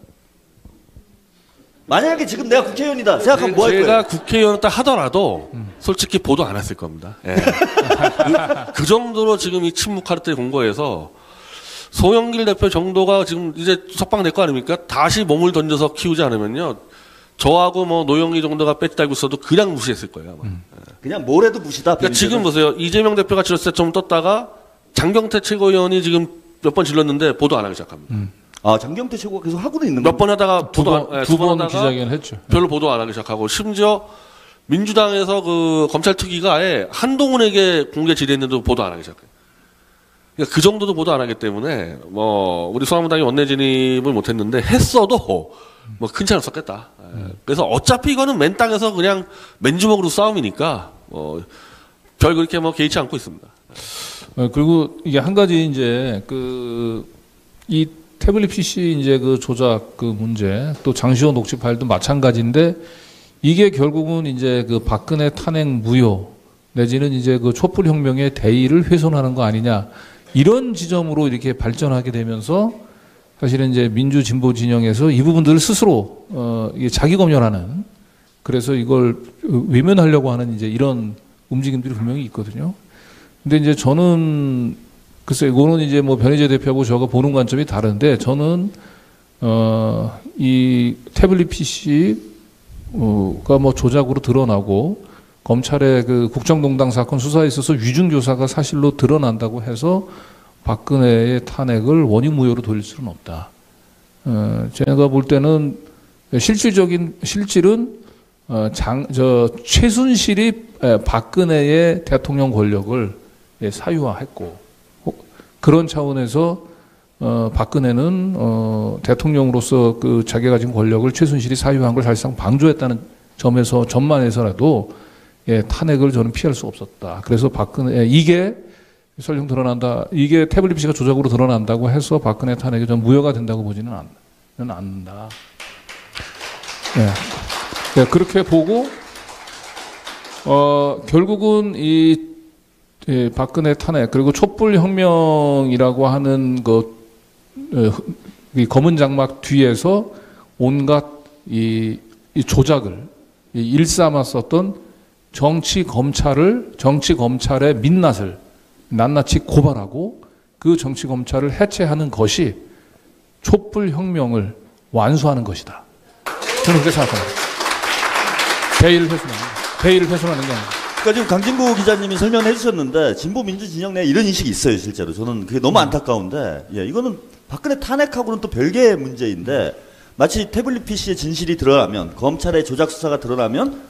만약에 지금 내가 국회의원이다 생각하면 뭐 할 거예요? 제가 국회의원이었다 하더라도 솔직히 보도 안 했을 겁니다. 예. 그 정도로 지금 이 친묵 카르텔 공고에서 소영길 대표 정도가 지금 이제 석방될 거 아닙니까? 다시 몸을 던져서 키우지 않으면요, 저하고 뭐 노영희 정도가 배지 달고 있어도 그냥 무시했을 거예요. 아마. 그냥 뭘 해도 무시다. 그러니까 지금 보세요. 이재명 대표가 질렀을 때 좀 떴다가 장경태 최고위원이 지금 몇 번 질렀는데 보도 안 하기 시작합니다. 아, 장경태 최고가 계속 하고는 있는 거예요. 몇 번 하다가 두 번 하다가 기자회견 했죠. 별로 보도 안 하기 시작하고, 심지어 민주당에서 그 검찰 특위가 아예 한동훈에게 공개 질의했는데도 보도 안 하기 시작해요. 그러니까 그 정도도 보도 안 하기 때문에 뭐 우리 소나무당이 원내 진입을 못했는데 했어도 뭐 큰 차이 없었겠다. 그래서 어차피 이거는 맨 땅에서 그냥 맨주먹으로 싸움이니까 별 그렇게 뭐 개의치 않고 있습니다. 그리고 이게 한 가지 이제 이 태블릿 PC 이제 그 조작 그 문제, 또 장시호 녹취 파일도 마찬가지인데, 이게 결국은 이제 그 박근혜 탄핵 무효 내지는 이제 그 촛불 혁명의 대의를 훼손하는 거 아니냐, 이런 지점으로 이렇게 발전하게 되면서 사실은 이제 민주 진보 진영에서 이 부분들을 스스로 이게 자기 검열하는, 그래서 이걸 외면하려고 하는 이제 이런 움직임들이 분명히 있거든요. 근데 이제 저는 글쎄 이거는 이제 뭐 변희재 대표하고 저가 보는 관점이 다른데, 저는 이 태블릿 PC가 뭐 조작으로 드러나고 검찰의 그 국정농단 사건 수사에 있어서 위중교사가 사실로 드러난다고 해서 박근혜의 탄핵을 원인무효로 돌릴 수는 없다. 제가 볼 때는 실질은 최순실이 박근혜의 대통령 권력을 사유화했고, 그런 차원에서 박근혜는 대통령으로서 그 자기가 가진 권력을 최순실이 사유한 걸 사실상 방조했다는 점만해서라도 탄핵을 저는 피할 수 없었다. 그래서 박근혜 이게 설령 드러난다, 이게 태블릿 PC가 조작으로 드러난다고 해서 박근혜 탄핵이 좀 무효가 된다고 보지는 않는다. 네, 그렇게 보고 결국은 이 박근혜 탄핵, 그리고 촛불혁명이라고 하는 이 검은 장막 뒤에서 온갖 이 조작을 일삼았었던 정치 검찰의 민낯을 낱낱이 고발하고 그 정치 검찰을 해체하는 것이 촛불혁명을 완수하는 것이다. 저는 그렇게 생각합니다. 대의를 훼손하는 게 아닙니다. 그러니까 지금 강진구 기자님이 설명해 주셨는데, 진보 민주 진영 내에 이런 인식이 있어요, 실제로. 저는 그게 너무 안타까운데, 이거는 박근혜 탄핵하고는 또 별개의 문제인데, 마치 태블릿 PC의 진실이 드러나면, 검찰의 조작 수사가 드러나면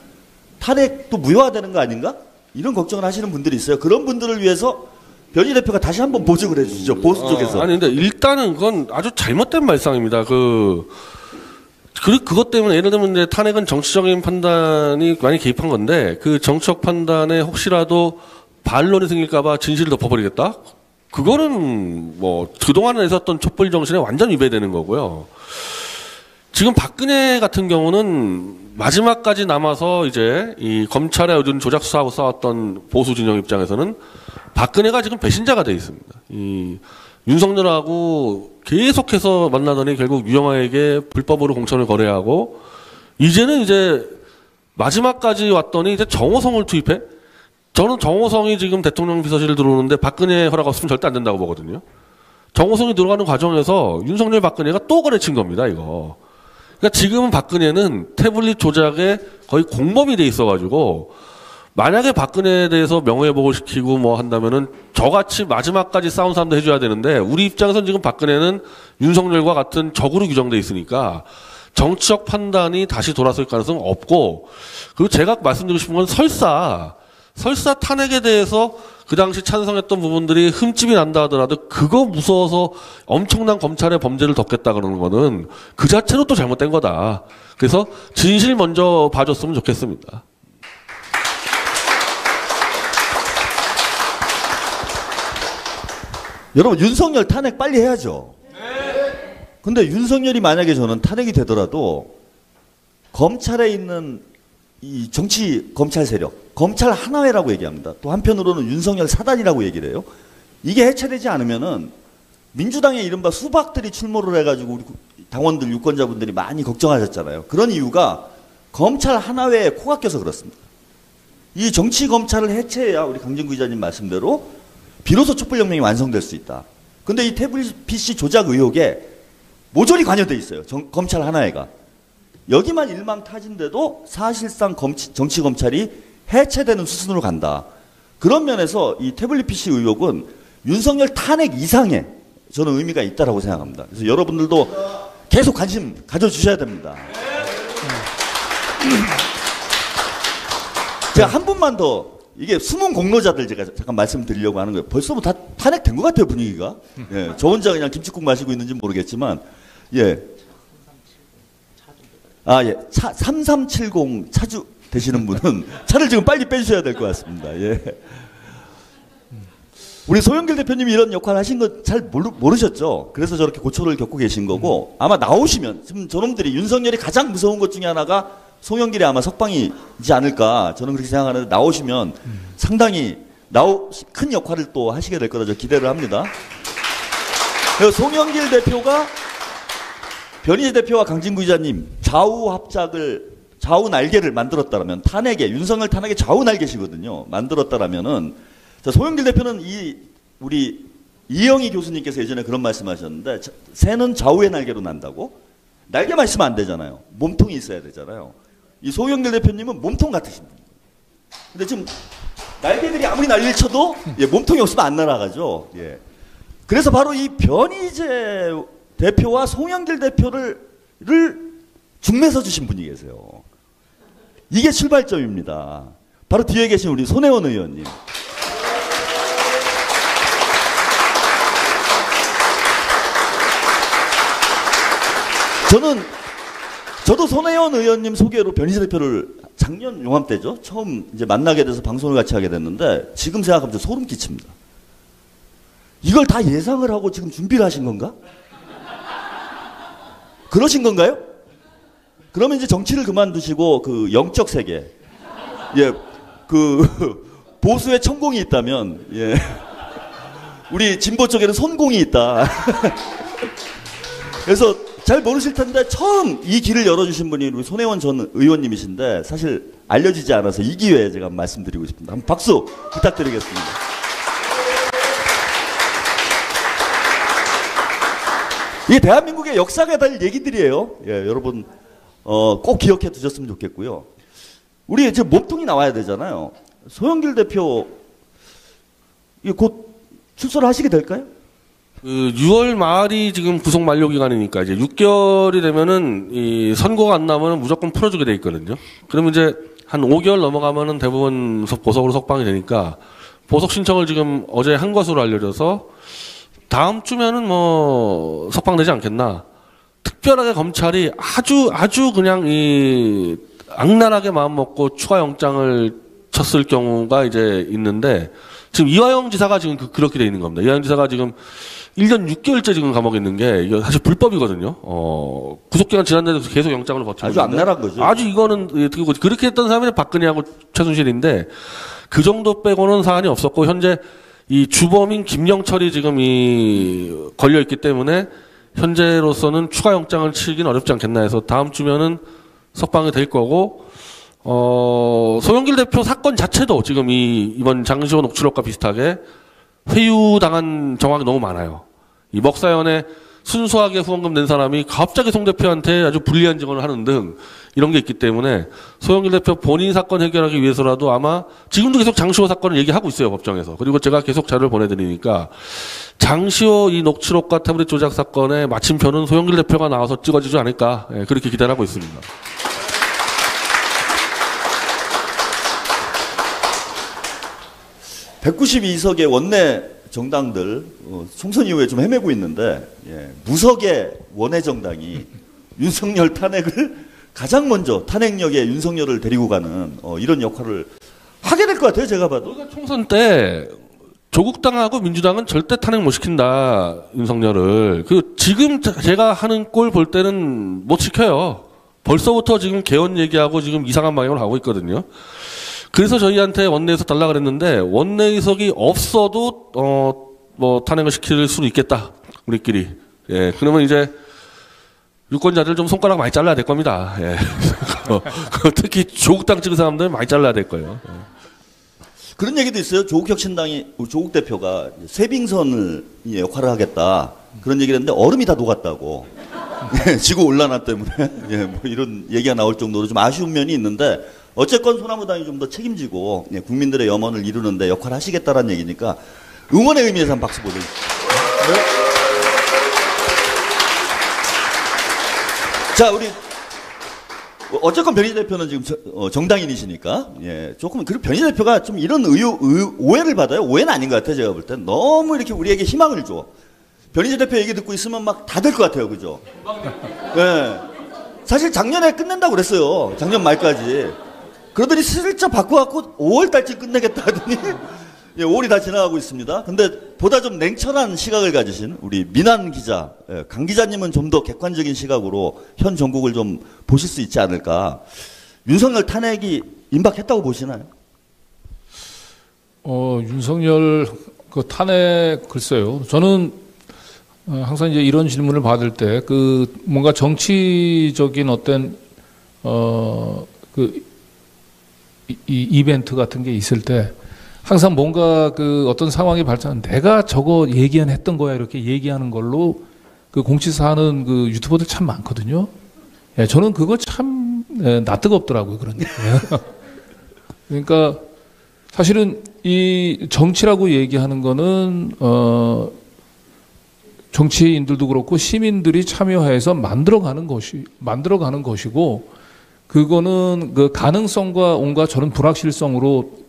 탄핵도 무효화되는 거 아닌가? 이런 걱정을 하시는 분들이 있어요. 그런 분들을 위해서 변희 대표가 다시 한번 보증을 해주시죠, 보수 쪽에서. 아니 근데 일단은 그건 아주 잘못된 말상입니다. 그것 때문에 예를 들면 이제 탄핵은 정치적인 판단이 많이 개입한 건데, 그 정치적 판단에 혹시라도 반론이 생길까봐 진실을 덮어버리겠다? 그거는 뭐 그동안에 있었던 촛불 정신에 완전 위배되는 거고요. 지금 박근혜 같은 경우는 마지막까지 남아서 이제 이 검찰의 요즘 조작 수사하고 싸웠던 보수 진영 입장에서는 박근혜가 지금 배신자가 돼 있습니다. 이 윤석열하고 계속해서 만나더니 결국 유영아에게 불법으로 공천을 거래하고, 이제는 이제 마지막까지 왔더니 이제 정호성을 투입해. 저는 정호성이 지금 대통령 비서실을 들어오는데 박근혜 허락 없으면 절대 안 된다고 보거든요. 정호성이 들어가는 과정에서 윤석열 박근혜가 또 거래친 겁니다, 이거. 그러니까 지금은 박근혜는 태블릿 조작에 거의 공범이 돼 있어가지고, 만약에 박근혜에 대해서 명예회복을 시키고 뭐 한다면은 저같이 마지막까지 싸운 사람도 해줘야 되는데, 우리 입장에서는 지금 박근혜는 윤석열과 같은 적으로 규정돼 있으니까 정치적 판단이 다시 돌아설 가능성은 없고, 그리고 제가 말씀드리고 싶은 건 설사 탄핵에 대해서 그 당시 찬성했던 부분들이 흠집이 난다 하더라도 그거 무서워서 엄청난 검찰의 범죄를 덮겠다 그러는 거는 그 자체로 또 잘못된 거다. 그래서 진실 먼저 봐줬으면 좋겠습니다. 여러분 윤석열 탄핵 빨리 해야죠. 근데 윤석열이 만약에 저는 탄핵이 되더라도 검찰에 있는 이 정치 검찰 세력, 검찰 하나회라고 얘기합니다. 또 한편으로는 윤석열 사단이라고 얘기를 해요. 이게 해체되지 않으면은 민주당의 이른바 수박들이 출몰을 해가지고 우리 당원들, 유권자분들이 많이 걱정하셨잖아요. 그런 이유가 검찰 하나회에 코가 껴서 그렇습니다. 이 정치 검찰을 해체해야 우리 강진구 기자님 말씀대로 비로소 촛불혁명이 완성될 수 있다. 근데 이 태블릿 PC 조작 의혹에 모조리 관여돼 있어요. 검찰 하나회가. 여기만 일망타진돼도 사실상 정치 검찰이 해체되는 수순으로 간다. 그런 면에서 이 태블릿 PC 의혹은 윤석열 탄핵 이상의 저는 의미가 있다라고 생각합니다. 그래서 여러분들도 계속 관심 가져주셔야 됩니다. 제가 한 분만 더 이게 숨은 공로자들 제가 잠깐 말씀드리려고 하는 거예요. 벌써 뭐 다 탄핵된 것 같아요, 분위기가. 예, 저 혼자 그냥 김치국 마시고 있는지 모르겠지만, 예. 아, 예. 3370 차주 되시는 분은 차를 지금 빨리 빼주셔야 될 것 같습니다. 예. 우리 소영길 대표님이 이런 역할을 하신 거 잘 모르셨죠? 그래서 저렇게 고초를 겪고 계신 거고, 아마 나오시면, 지금 저놈들이 윤석열이 가장 무서운 것 중에 하나가 송영길이 아마 석방이지 않을까 저는 그렇게 생각하는데 나오시면 상당히 큰 역할을 또 하시게 될 거라 저 기대를 합니다. 그래서 송영길 대표가 변희재 대표와 강진구 기자님 좌우 날개를 만들었다라면 탄핵에 윤석열 탄핵의 좌우 날개시거든요. 만들었다라면은 자, 송영길 대표는 우리 이영희 교수님께서 예전에 그런 말씀하셨는데 새는 좌우의 날개로 난다고 날개만 있으면 안 되잖아요. 몸통이 있어야 되잖아요. 이 송영길 대표님은 몸통 같으신 분이에요. 근데 지금 날개들이 아무리 난리를 쳐도 예, 몸통이 없으면 안 날아가죠. 예. 그래서 바로 이 변희재 대표와 송영길 대표를 중매서 주신 분이 계세요. 이게 출발점입니다. 바로 뒤에 계신 우리 손혜원 의원님. 저도 손혜원 의원님 소개로 변희재 대표를 작년 용암때죠. 처음 이제 만나게 돼서 방송을 같이 하게 됐는데 지금 생각하면 소름 끼칩니다. 이걸 다 예상을 하고 지금 준비를 하신 건가? 그러신 건가요? 그러면 이제 정치를 그만두시고 그 영적 세계, 예, 그 보수의 천공이 있다면, 예, 우리 진보 쪽에는 손공이 있다. 그래서 잘 모르실 텐데 처음 이 길을 열어주신 분이 우리 손혜원 전 의원님이신데 사실 알려지지 않아서 이 기회에 제가 말씀드리고 싶습니다. 한번 박수 부탁드리겠습니다. 이게 대한민국의 역사가 될 얘기들이에요. 예, 여러분 꼭 기억해 두셨으면 좋겠고요. 우리 이제 몸통이 나와야 되잖아요. 소영길 대표 곧 출소를 하시게 될까요? 6월 말이 지금 구속 만료 기간이니까 이제 6개월이 되면은 이 선고가 안 나면은 무조건 풀어주게 돼 있거든요. 그러면 이제 한 5개월 넘어가면은 대부분 보석으로 석방이 되니까 보석 신청을 지금 어제 한 것으로 알려져서 다음 주면은 뭐 석방되지 않겠나. 특별하게 검찰이 아주 그냥 이 악랄하게 마음 먹고 추가 영장을 쳤을 경우가 이제 있는데 지금 이화영 지사가 지금 그렇게 돼 있는 겁니다. 이화영 지사가 지금 1년 6개월째 지금 감옥에 있는 게 이거 사실 불법이거든요. 구속기간 지났는데도 계속 영장을 버티고 아주 악랄한 거죠. 아주 이거는 그렇게 했던 사람이 박근혜하고 최순실인데 그 정도 빼고는 사안이 없었고 현재 이 주범인 김영철이 지금 걸려 있기 때문에 현재로서는 추가 영장을 치긴 어렵지 않겠나 해서 다음 주면은 석방이 될 거고 소영길 대표 사건 자체도 지금 이번 장시호 녹취록과 비슷하게 회유당한 정황이 너무 많아요. 이 먹사연에 순수하게 후원금 낸 사람이 갑자기 송 대표한테 아주 불리한 증언을 하는 등 이런 게 있기 때문에 소영길 대표 본인 사건 해결하기 위해서라도 아마 지금도 계속 장시호 사건을 얘기하고 있어요, 법정에서. 그리고 제가 계속 자료를 보내드리니까 장시호 이 녹취록과 태블릿 조작 사건의 마침표는 소영길 대표가 나와서 찍어지지 않을까, 예, 그렇게 기대를 하고 있습니다. 192석의 원내 정당들 총선 이후에 좀 헤매고 있는데 예, 무석의 원외 정당이 윤석열 탄핵을 가장 먼저 탄핵력에 윤석열을 데리고 가는 이런 역할을 하게 될 것 같아요. 제가 봐도. 우리가 총선 때 조국당하고 민주당은 절대 탄핵 못 시킨다, 윤석열을. 지금 제가 하는 꼴 볼 때는 못 시켜요. 벌써부터 지금 개헌 얘기하고 지금 이상한 방향으로 가고 있거든요. 그래서 저희한테 원내에서 달라 그랬는데, 원내 의석이 없어도, 뭐, 탄핵을 시킬 수는 있겠다. 우리끼리. 예, 그러면 이제, 유권자들 좀 손가락 많이 잘라야 될 겁니다. 예. 특히 조국당 찍은 사람들 많이 잘라야 될 거예요. 예. 그런 얘기도 있어요. 조국혁신당이 조국 대표가 쇠빙선을 역할을 하겠다. 그런 얘기를 했는데 얼음이 다 녹았다고. 지구 온난화 때문에 뭐 이런 얘기가 나올 정도로 좀 아쉬운 면이 있는데 어쨌건 소나무당이 좀 더 책임지고 국민들의 염원을 이루는데 역할을 하시겠다라는 얘기니까 응원의 의미에서 한 박수 보내주십시오. 자, 우리 어쨌건 변희재 대표는 지금 정당인이시니까 조금 그리고 변희재 대표가 좀 이런 오해를 받아요. 오해는 아닌 것 같아요. 제가 볼 땐 너무 이렇게 우리에게 희망을 줘. 변희재 대표 얘기 듣고 있으면 막 다 될 것 같아요, 그죠? 예. 사실 작년에 끝낸다고 그랬어요. 작년 말까지. 그러더니 슬쩍 바꿔갖고 5월 달쯤 끝내겠다 하더니 5월이 다 지나가고 있습니다. 근데 보다 좀 냉철한 시각을 가지신 우리 민한 기자, 강 기자님은 좀 더 객관적인 시각으로 현 정국을 좀 보실 수 있지 않을까. 윤석열 탄핵이 임박했다고 보시나요? 윤석열 그 탄핵 글쎄요. 저는 항상 이제 이런 질문을 받을 때 뭔가 정치적인 어떤 이 이벤트 같은 게 있을 때 항상 뭔가 어떤 상황이 발전, 내가 저거 했던 거야 이렇게 얘기하는 걸로 공치사 하는 유튜버들 참 많거든요. 예, 저는 그거 참 낯뜨겁더라고요, 그런 게. 그러니까 사실은 이 정치라고 얘기하는 거는 정치인들도 그렇고 시민들이 참여해서 만들어가는 것이고 그거는 가능성과 온갖 저는 불확실성으로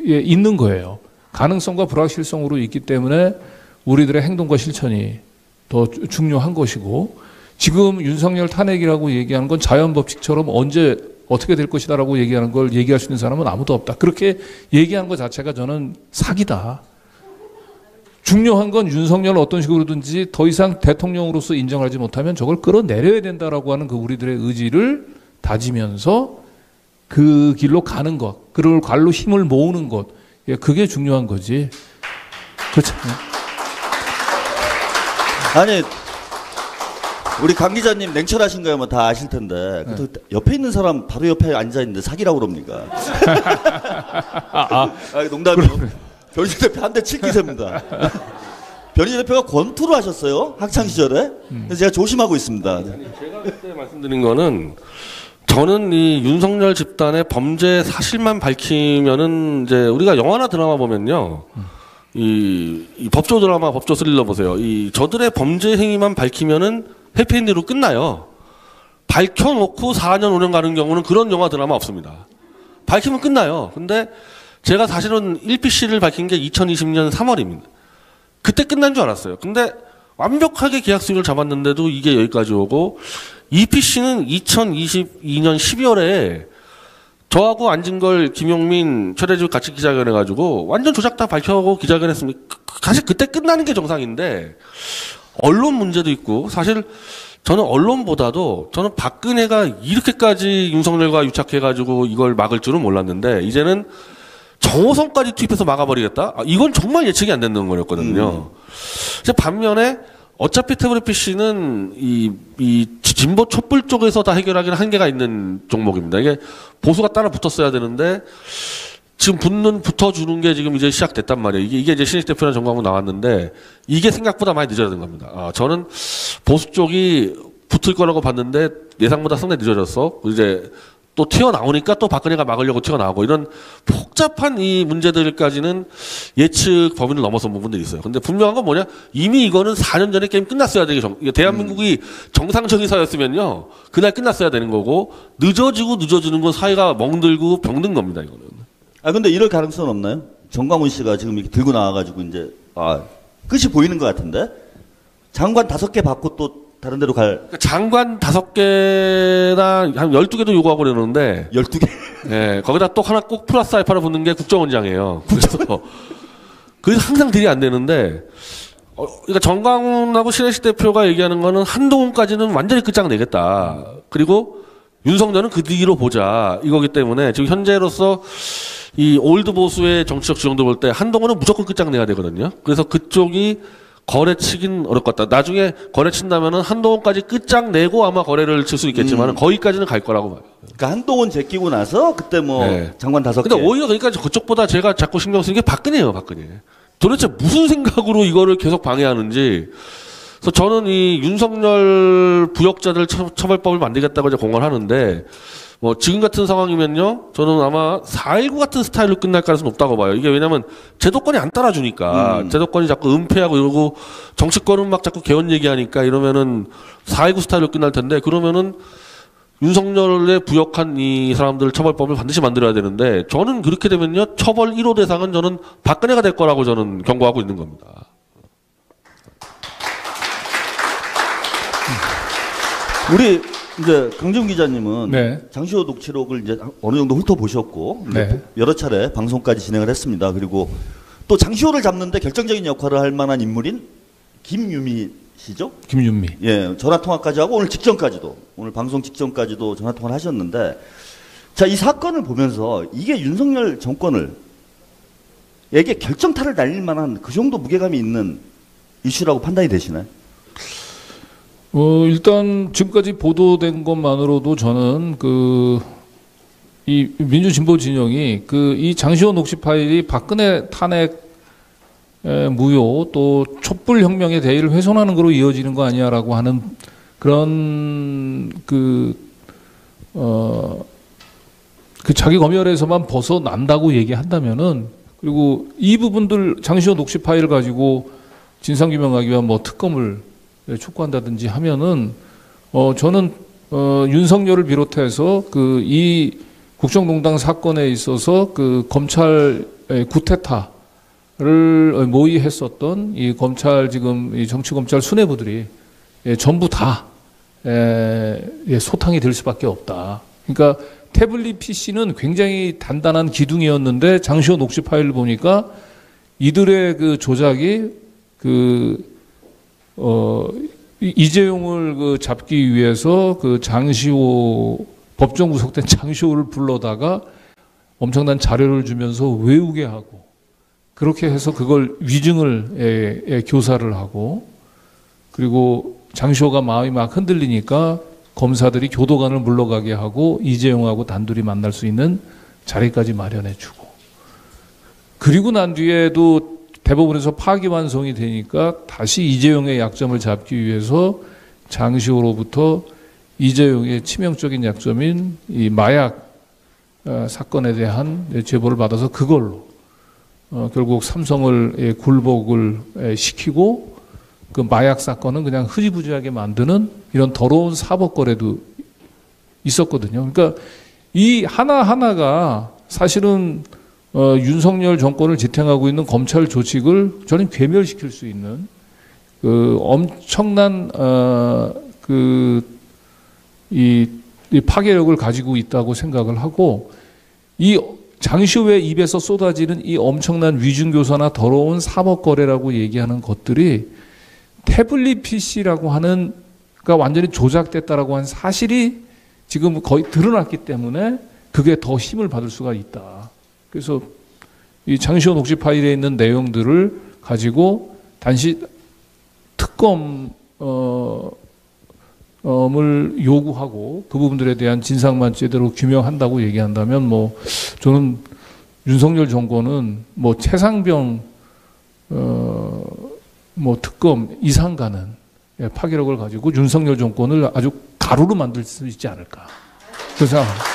있는 거예요. 가능성과 불확실성으로 있기 때문에 우리들의 행동과 실천이 더 중요한 것이고 지금 윤석열 탄핵이라고 얘기하는 건 자연법칙처럼 언제 어떻게 될 것이다라고 얘기하는 걸 얘기할 수 있는 사람은 아무도 없다. 그렇게 얘기하는 것 자체가 저는 사기다. 중요한 건 윤석열을 어떤 식으로든지 더 이상 대통령으로서 인정하지 못하면 저걸 끌어내려야 된다라고 하는 우리들의 의지를 다지면서 그 길로 가는 것, 그걸 갈로 힘을 모으는 것, 그게 중요한 거지. 그렇죠. 아니, 우리 강 기자님 냉철하신 거야 뭐 다 아실 텐데. 옆에 있는 사람 바로 옆에 앉아 있는데 사기라고 그럽니까? 농담이고. 변희재 대표 한 대 칠 기세입니다. 변희재 대표가 권투를 하셨어요? 학창 시절에. 그래서 제가 조심하고 있습니다. 아니, 제가 그때 말씀드린 거는 저는 이 윤석열 집단의 범죄 사실만 밝히면은 이제 우리가 영화나 드라마 보면요. 이 법조 드라마, 법조 스릴러 보세요. 저들의 범죄 행위만 밝히면은 해피엔딩으로 끝나요. 밝혀놓고 4년, 5년 가는 경우는 그런 영화 드라마 없습니다. 밝히면 끝나요. 근데 제가 사실은 1PC를 밝힌 게 2020년 3월입니다. 그때 끝난 줄 알았어요. 근데 완벽하게 계약 수익을 잡았는데도 이게 여기까지 오고 2PC는 2022년 12월에 저하고 안진걸, 김용민, 최대주 같이 기자회견 해가지고 완전 조작 다 밝혀고 기자회견 했습니다. 사실 그때 끝나는 게 정상인데 언론 문제도 있고 사실 저는 언론보다도 저는 박근혜가 이렇게까지 윤석열과 유착해가지고 이걸 막을 줄은 몰랐는데 이제는 정호성까지 투입해서 막아버리겠다? 이건 정말 예측이 안 되는 거였거든요. 반면에 어차피 태블릿 PC는 이 진보 촛불 쪽에서 다 해결하기는 한계가 있는 종목입니다. 이게 보수가 따라 붙었어야 되는데 지금 붙어주는 게 지금 이제 시작됐단 말이에요. 이게 이제 신익 대표랑 정광훈 나왔는데 이게 생각보다 많이 늦어야 되는 겁니다. 저는 보수 쪽이 붙을 거라고 봤는데 예상보다 상당히 늦어졌어. 이제 또 튀어나오니까 또 박근혜가 막으려고 튀어나오고 이런 복잡한 이 문제들까지는 예측 범위를 넘어선 부분들이 있어요. 근데 분명한 건 뭐냐? 이미 이거는 4년 전에 게임 끝났어야 되게 대한민국이 정상적인 사회였으면요. 그날 끝났어야 되는 거고 늦어지는 건 사회가 멍들고 병든 겁니다. 이거는. 근데 이럴 가능성은 없나요? 정광훈 씨가 지금 이렇게 들고 나와가지고 이제 끝이 보이는 것 같은데 장관 5개 받고 또 다른 데로 그러니까 장관 5개나 한 12개도 요구하고 그러는데 12개? 예, 거기다 또 하나 꼭 플러스 알파를 붙는 게 국정원장이에요. 그래서 그래서 항상 딜이 안 되는데, 그러니까 정강훈하고 신혜식 대표가 얘기하는 거는 한동훈까지는 완전히 끝장내겠다. 그리고 윤석열은 그 뒤로 보자. 이거기 때문에 지금 현재로서 이 올드 보수의 정치적 지형도 볼 때 한동훈은 무조건 끝장내야 되거든요. 그래서 그쪽이 거래 치긴 어렵 것 같다. 나중에 거래 친다면은 한동훈까지 끝장내고 아마 거래를 칠 수 있겠지만 거기까지는 갈 거라고 봐요. 그러니까 한동훈 제끼고 나서 그때 뭐 네. 장관 5개. 근데 오히려 그러니까 그쪽보다 제가 자꾸 신경 쓰는 게 박근혜예요, 박근혜. 도대체 무슨 생각으로 이거를 계속 방해하는지. 그래서 저는 이 윤석열 부역자들 처벌법을 만들겠다고 이제 공언을 하는데, 뭐 지금 같은 상황이면요, 저는 아마 4.19 같은 스타일로 끝날 가능성이 높다고 봐요. 이게 왜냐면 제도권이 안 따라주니까, 제도권이 자꾸 은폐하고 이러고 정치권은 막 자꾸 개헌 얘기하니까 이러면은 4.19 스타일로 끝날 텐데, 그러면은 윤석열에 부역한 이 사람들 처벌법을 반드시 만들어야 되는데, 저는 그렇게 되면요, 처벌 1호 대상은 저는 박근혜가 될 거라고 저는 경고하고 있는 겁니다. 우리 이제 강정 기자님은 네. 장시호 녹취록을 이제 어느 정도 훑어보셨고 네. 여러 차례 방송까지 진행을 했습니다. 그리고 또 장시호를 잡는데 결정적인 역할을 할 만한 인물인 김유미 씨죠? 김윤미. 예, 전화 통화까지 하고 오늘 직전까지도, 오늘 방송 직전까지도 전화 통화를 하셨는데, 자, 이 사건을 보면서 이게 윤석열 정권을 에게 결정타를 날릴 만한 그 정도 무게감이 있는 이슈라고 판단이 되시나요? 일단 지금까지 보도된 것만으로도 저는 이 민주진보 진영이 이 장시호 녹취 파일이 박근혜 탄핵 무효 또 촛불 혁명의 대의를 훼손하는 거로 이어지는 거 아니야라고 하는 그런 자기 검열에서만 벗어난다고 얘기한다면은, 그리고 이 부분들 장시호 녹취 파일을 가지고 진상규명하기 위한 뭐 특검을 촉구한다든지 하면은 저는 윤석열을 비롯해서 이 국정농단 사건에 있어서 검찰 구태타를 모의했었던 이 검찰 지금 이 정치검찰 수뇌부들이 전부 다 소탕이 될 수밖에 없다. 그러니까 태블릿 PC는 굉장히 단단한 기둥이었는데 장시호 녹취 파일을 보니까 이들의 조작이 이재용을 잡기 위해서 장시호, 법정 구속된 장시호를 불러다가 엄청난 자료를 주면서 외우게 하고, 그렇게 해서 그걸 위증을 교사를 하고, 그리고 장시호가 마음이 막 흔들리니까 검사들이 교도관을 물러가게 하고 이재용하고 단둘이 만날 수 있는 자리까지 마련해 주고, 그리고 난 뒤에도 대법원에서 파기환송이 되니까 다시 이재용의 약점을 잡기 위해서 장시호로부터 이재용의 치명적인 약점인 이 마약 사건에 대한 제보를 받아서 그걸로 결국 삼성을 굴복을 시키고 그 마약 사건은 그냥 흐지부지하게 만드는 이런 더러운 사법 거래도 있었거든요. 그러니까 이 하나하나가 사실은 윤석열 정권을 지탱하고 있는 검찰 조직을 저는 괴멸시킬 수 있는 엄청난 이 파괴력을 가지고 있다고 생각을 하고, 이 장시호의 입에서 쏟아지는 이 엄청난 위중교사나 더러운 사법거래라고 얘기하는 것들이 태블릿 PC라고 하는, 그러니까 완전히 조작됐다라고 한 사실이 지금 거의 드러났기 때문에 그게 더 힘을 받을 수가 있다. 그래서 이 장시호 녹취 파일에 있는 내용들을 가지고 단시 특검을 요구하고 그 부분들에 대한 진상만 제대로 규명한다고 얘기한다면, 뭐 저는 윤석열 정권은 뭐 최상병 뭐 특검 이상 가는 파괴력을 가지고 윤석열 정권을 아주 가루로 만들 수 있지 않을까, 그 생각합니다.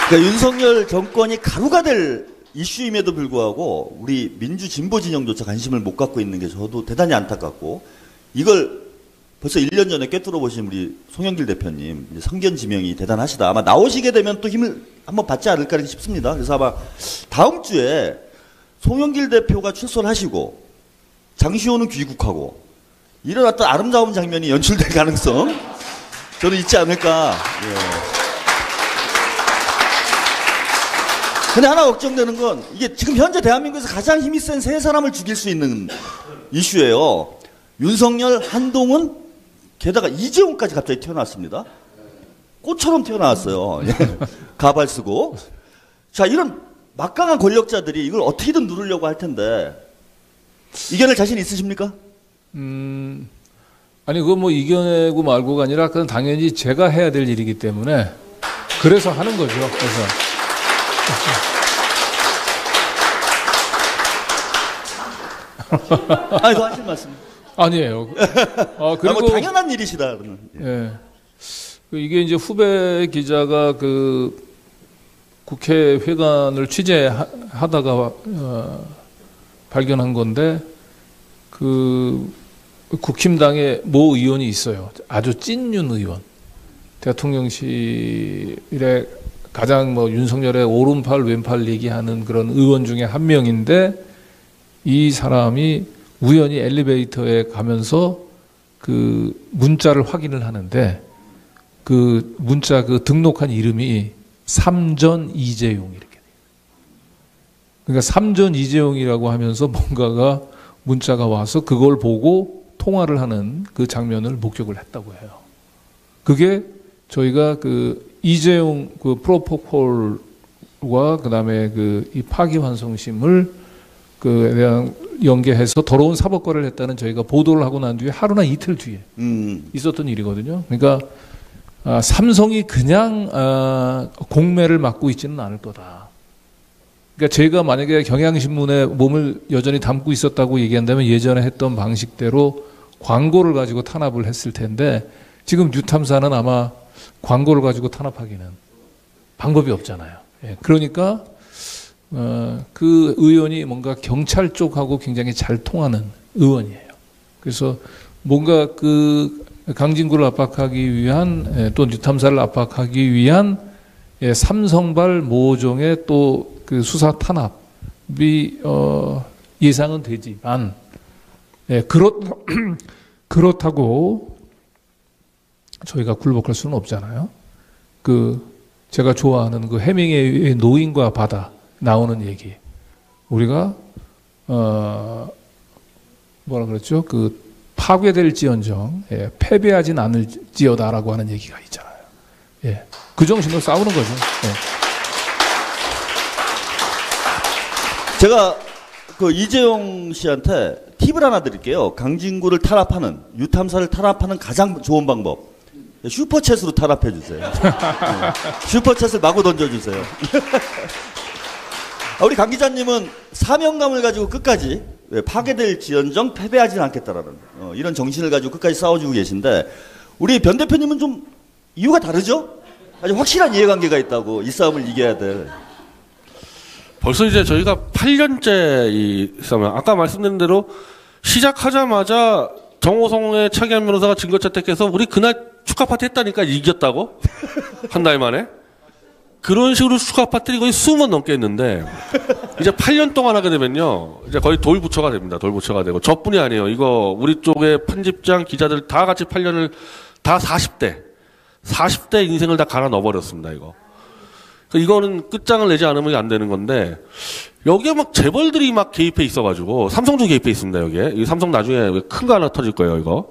그러니까 윤석열 정권이 가루가 될 이슈임에도 불구하고 우리 민주 진보 진영조차 관심을 못 갖고 있는 게 저도 대단히 안타깝고, 이걸 벌써 1년 전에 꿰뚫어 보신 우리 송영길 대표님 성견 지명이 대단하시다. 아마 나오시게 되면 또 힘을 한번 받지 않을까 싶습니다. 그래서 아마 다음 주에 송영길 대표가 출소를 하시고 장시호는 귀국하고 이런 어떤 아름다운 장면이 연출될 가능성 저는 있지 않을까. 예. 근데 하나 걱정되는 건 이게 지금 현재 대한민국에서 가장 힘이 센 세 사람을 죽일 수 있는 이슈예요. 윤석열, 한동훈, 게다가 이재용까지 갑자기 튀어나왔습니다. 꽃처럼 튀어나왔어요. 가발 쓰고. 자, 이런 막강한 권력자들이 이걸 어떻게든 누르려고 할 텐데 이겨낼 자신 있으십니까? 아니 그거 뭐 이겨내고 말고가 아니라 그건 당연히 제가 해야 될 일이기 때문에 그래서 하는 거죠. 그래서 아니, 더 하실 말씀. 아니에요. 그리고 뭐 당연한 일이시다. 그러면. 예. 이게 이제 후배 기자가 그 국회 회관을 취재하다가 발견한 건데 그 국힘당의 모 의원이 있어요. 아주 찐윤 의원. 대통령실에 가장 뭐 윤석열의 오른팔 왼팔 얘기하는 그런 의원 중에 한 명인데 이 사람이 우연히 엘리베이터에 가면서 그 문자를 확인을 하는데 그 문자 그 등록한 이름이 삼전 이재용 이렇게 돼요. 그러니까 삼전 이재용이라고 하면서 뭔가가 문자가 와서 그걸 보고 통화를 하는 그 장면을 목격을 했다고 해요. 그게 저희가 그 이재용 그 프로포폴과 그다음에 그 이 파기환송심을 그 대한 연계해서 더러운 사법거래를 했다는 저희가 보도를 하고 난 뒤에 하루나 이틀 뒤에 있었던 일이거든요. 그러니까 삼성이 그냥 공매를 맡고 있지는 않을 거다. 그러니까 제가 만약에 경향신문에 몸을 여전히 담고 있었다고 얘기한다면 예전에 했던 방식대로 광고를 가지고 탄압을 했을 텐데 지금 뉴탐사는 아마 광고를 가지고 탄압하기는 방법이 없잖아요. 예, 그러니까 그 의원이 뭔가 경찰 쪽하고 굉장히 잘 통하는 의원이에요. 그래서 뭔가 그 강진구를 압박하기 위한 또 뉴탐사를 압박하기 위한 삼성발 모종의 또 그 수사 탄압이 예상은 되지만 그렇다고 저희가 굴복할 수는 없잖아요. 그 제가 좋아하는 그 해밍웨이의 노인과 바다 나오는 얘기. 우리가 뭐라 그랬죠? 그 파괴될지언정 패배하진 않을지어다라고 하는 얘기가 있잖아요. 예, 그 정신으로 싸우는 거죠. 예. 제가 그 이재용 씨한테 팁을 하나 드릴게요. 강진구를 탄압하는, 유탐사를 탄압하는 가장 좋은 방법. 슈퍼챗으로 탄압해 주세요. 네. 슈퍼챗을 마구 던져주세요. 우리 강 기자님은 사명감을 가지고 끝까지 파괴될지언정 패배하지는 않겠다라는 이런 정신을 가지고 끝까지 싸워주고 계신데 우리 변 대표님은 좀 이유가 다르죠? 아주 확실한 이해관계가 있다고 이 싸움을 이겨야 될. 벌써 이제 저희가 8년째 이 싸움, 아까 말씀드린 대로 시작하자마자 정호성의 차기한 변호사가 증거 채택해서 우리 그날 축하 파티 했다니까 이겼다고 한 달 만에 그런 식으로 축하 파티를 거의 20번 넘게 했는데 이제 8년 동안 하게 되면요 이제 거의 돌부처가 됩니다. 돌부처가 되고 저뿐이 아니에요. 이거 우리 쪽에 편집장 기자들 다 같이 8년을 다 40대 인생을 다 갈아 넣어버렸습니다. 이거는 끝장을 내지 않으면 안 되는 건데 여기에 막 재벌들이 막 개입해 있어가지고 삼성도 개입해 있습니다. 여기에 이 삼성 나중에 큰 거 하나 터질 거예요. 이거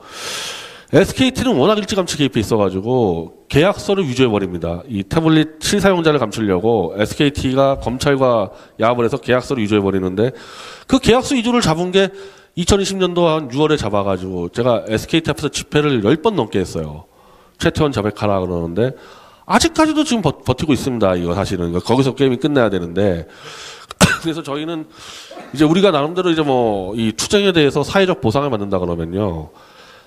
SKT는 워낙 일찌감치 개입해 있어가지고 계약서를 위조해 버립니다. 이 태블릿 실사용자를 감추려고 SKT가 검찰과 야합을 해서 계약서를 위조해 버리는데 그 계약서 위조를 잡은 게 2020년도 한 6월에 잡아가지고 제가 SKT 앞에서 집회를 10번 넘게 했어요. 최태원 자백하라 그러는데 아직까지도 지금 버티고 있습니다. 이거 사실은 거기서 게임이 끝나야 되는데 그래서 저희는 이제 우리가 나름대로 이제 뭐 이 투쟁에 대해서 사회적 보상을 받는다 그러면요.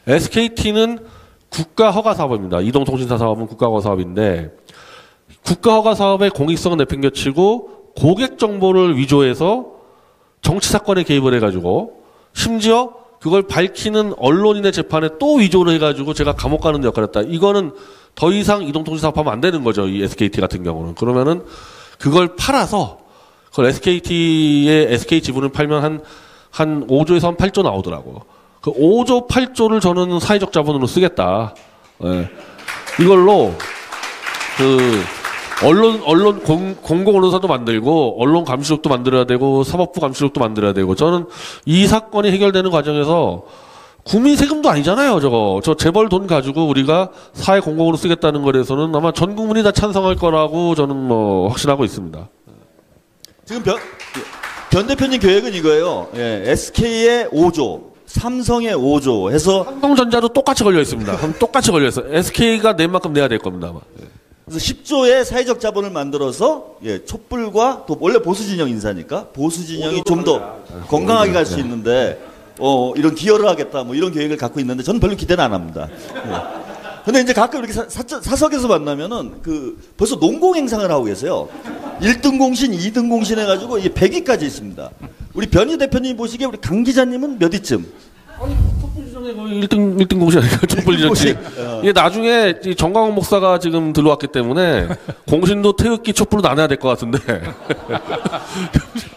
SKT는 국가 허가 사업입니다. 이동통신사 사업은 국가 허가 사업인데 국가 허가 사업의 공익성은 내팽개치고 고객 정보를 위조해서 정치 사건에 개입을 해가지고 심지어 그걸 밝히는 언론인의 재판에 또 위조를 해가지고 제가 감옥 가는 데 역할을 했다. 이거는 더 이상 이동통신 사업하면 안 되는 거죠. 이 SKT 같은 경우는. 그러면은 그걸 팔아서 그걸 SKT의 SK 지분을 팔면 한 5조에서 한 8조 나오더라고요. 그 5조 8조를 저는 사회적 자본으로 쓰겠다. 예. 이걸로 그 공공 언론사도 만들고 언론 감시국도 만들어야 되고 사법부 감시국도 만들어야 되고 저는 이 사건이 해결되는 과정에서 국민 세금도 아니잖아요. 저 재벌 돈 가지고 우리가 사회 공공으로 쓰겠다는 거에서는 아마 전 국민이 다 찬성할 거라고 저는 뭐 확신하고 있습니다. 지금 변 대표님 계획은 이거예요. 예, SK의 5조, 삼성의 5조 해서 삼성전자도 똑같이 걸려 있습니다. 똑같이 걸려 있어요. SK가 낸 만큼 내야 될 겁니다. 아마. 그래서 10조의 사회적 자본을 만들어서 예, 촛불과 또 원래 보수 진영 인사니까 보수 진영이 좀 더 건강하게 갈 수 있는데 이런 기여를 하겠다 뭐 이런 계획을 갖고 있는데 저는 별로 기대는 안 합니다. 예. 근데 이제 가끔 이렇게 사석에서 만나면은 벌써 농공 행상을 하고 계세요. 1등 공신, 2등 공신 해가지고 이게 100위까지 있습니다. 우리 변희 대표님 보시기에 우리 강 기자님은 몇 위쯤? 아니, 촛불지정에 거의 1등 공신 아니에요? 촛불지정치. 이게 나중에 정광훈 목사가 지금 들어왔기 때문에 공신도 태극기 촛불로 나눠야 될 것 같은데.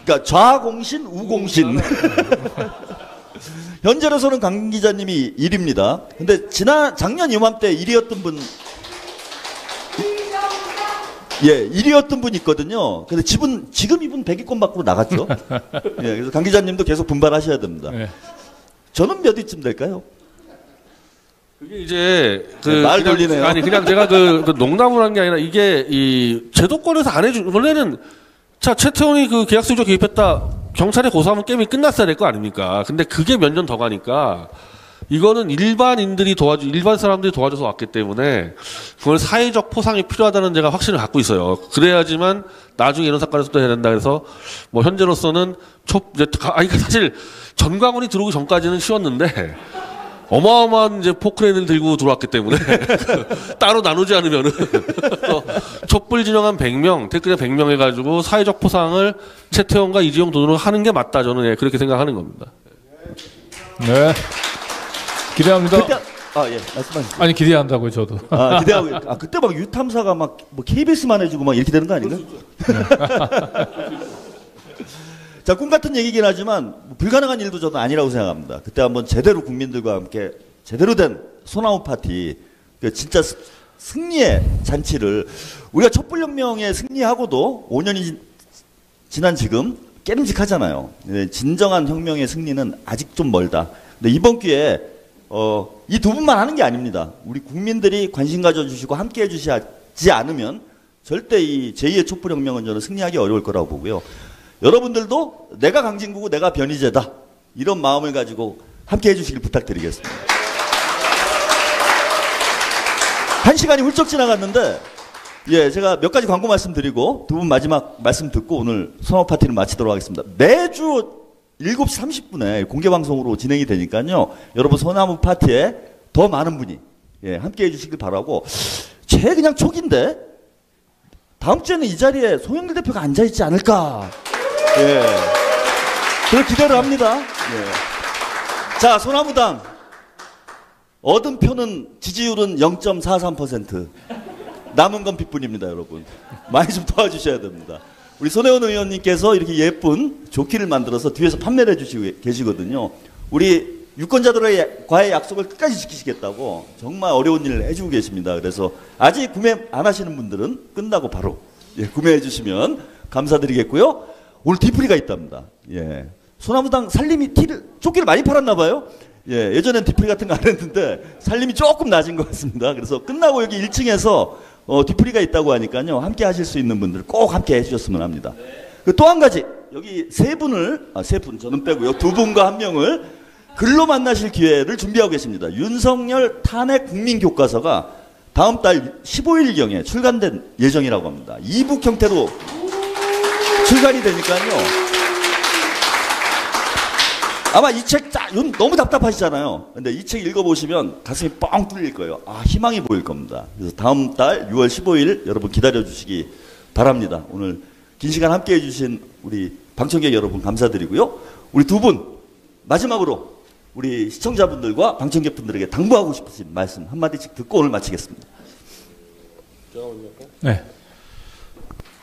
그러니까 좌공신, 우공신. 현재로서는 강 기자님이 1위입니다. 근데 작년 이맘때 1위였던 분, 예, 1위였던 분 있거든요. 근데 지금 이분 100위권 밖으로 나갔죠. 예, 그래서 강 기자님도 계속 분발하셔야 됩니다. 네. 저는 몇 위쯤 될까요? 그게 이제 말 돌리네요. 아니 그냥 제가 농담을 한 게 아니라 이게 이 제도권에서 안 해준 원래는 자 최태원이 계약서 위조 개입했다. 경찰에 고소하면 게임이 끝났어야 될 거 아닙니까? 근데 그게 몇 년 더 가니까 이거는 일반 사람들이 도와줘서 왔기 때문에 그걸 사회적 포상이 필요하다는 제가 확신을 갖고 있어요. 그래야지만 나중에 이런 사건에서도 해야 된다 그래서 뭐 현재로서는 사실 전광훈이 들어오기 전까지는 쉬웠는데 어마어마한 이제 포크레인을 들고 들어왔기 때문에 따로 나누지 않으면은 촛불 진영한 100명, 댓글에 100명 해가지고 사회적 포상을 최태원과 이재용 돈으로 하는 게 맞다 저는 그렇게 생각하는 겁니다. 네. 기대합니다. 예, 말씀하시죠. 아니 기대한다고요 저도. 기대하고 그때 막 유탐사가 막 뭐 KBS만 해주고 막 이렇게 되는 거 아닌가? 자, 꿈 같은 얘기긴 하지만 불가능한 일도 저는 아니라고 생각합니다. 그때 한번 제대로 국민들과 함께 제대로 된 소나무 파티, 진짜 승리의 잔치를 우리가 촛불혁명에 승리하고도 5년이 지난 지금 깨름직하잖아요. 진정한 혁명의 승리는 아직 좀 멀다. 근데 이번 기회에 이 두 분만 하는 게 아닙니다. 우리 국민들이 관심 가져주시고 함께 해주시지 않으면 절대 이 제2의 촛불혁명은 저는 승리하기 어려울 거라고 보고요. 여러분들도 내가 강진구고 내가 변희재다 이런 마음을 가지고 함께 해주시길 부탁드리겠습니다. 1시간이 훌쩍 지나갔는데 예, 제가 몇 가지 광고 말씀드리고 두 분 마지막 말씀 듣고 오늘 소나무 파티를 마치도록 하겠습니다. 매주 7시 30분에 공개방송으로 진행이 되니까요. 여러분 소나무 파티에 더 많은 분이 함께 해주시길 바라고 그냥 촉인데 다음 주에는 이 자리에 송영길 대표가 앉아있지 않을까 그걸 기대를 합니다. 자, 소나무당 얻은 표는 지지율은 0.43%. 남은 건 빚뿐입니다, 여러분. 많이 좀 도와주셔야 됩니다. 우리 손혜원 의원님께서 이렇게 예쁜 조끼를 만들어서 뒤에서 판매를 해주시고 계시거든요. 우리 유권자들과의 약속을 끝까지 지키시겠다고 정말 어려운 일을 해주고 계십니다. 그래서 아직 구매 안 하시는 분들은 끝나고 바로 구매해 주시면 감사드리겠고요. 오늘 디프리가 있답니다. 소나무당 살림이 조끼를 많이 팔았나 봐요. 예전엔 디프리 같은 거 안 했는데 살림이 조금 낮은 것 같습니다. 그래서 끝나고 여기 1층에서 디프리가 있다고 하니까요. 함께 하실 수 있는 분들 꼭 함께 해주셨으면 합니다. 또 한 가지 여기 세 분 저는 빼고요. 두 분과 한 명을 글로 만나실 기회를 준비하고 계십니다. 윤석열 탄핵 국민교과서가 다음 달 15일경에 출간된 예정이라고 합니다. 이북 형태로 출간이 되니까요. 아마 이 책 너무 답답하시잖아요. 근데 이 책 읽어보시면 가슴이 뻥 뚫릴 거예요. 희망이 보일 겁니다. 그래서 다음 달 6월 15일 여러분 기다려주시기 바랍니다. 오늘 긴 시간 함께 해주신 우리 방청객 여러분 감사드리고요. 우리 두 분 마지막으로 우리 시청자분들과 방청객분들에게 당부하고 싶으신 말씀 한마디씩 듣고 오늘 마치겠습니다. 네.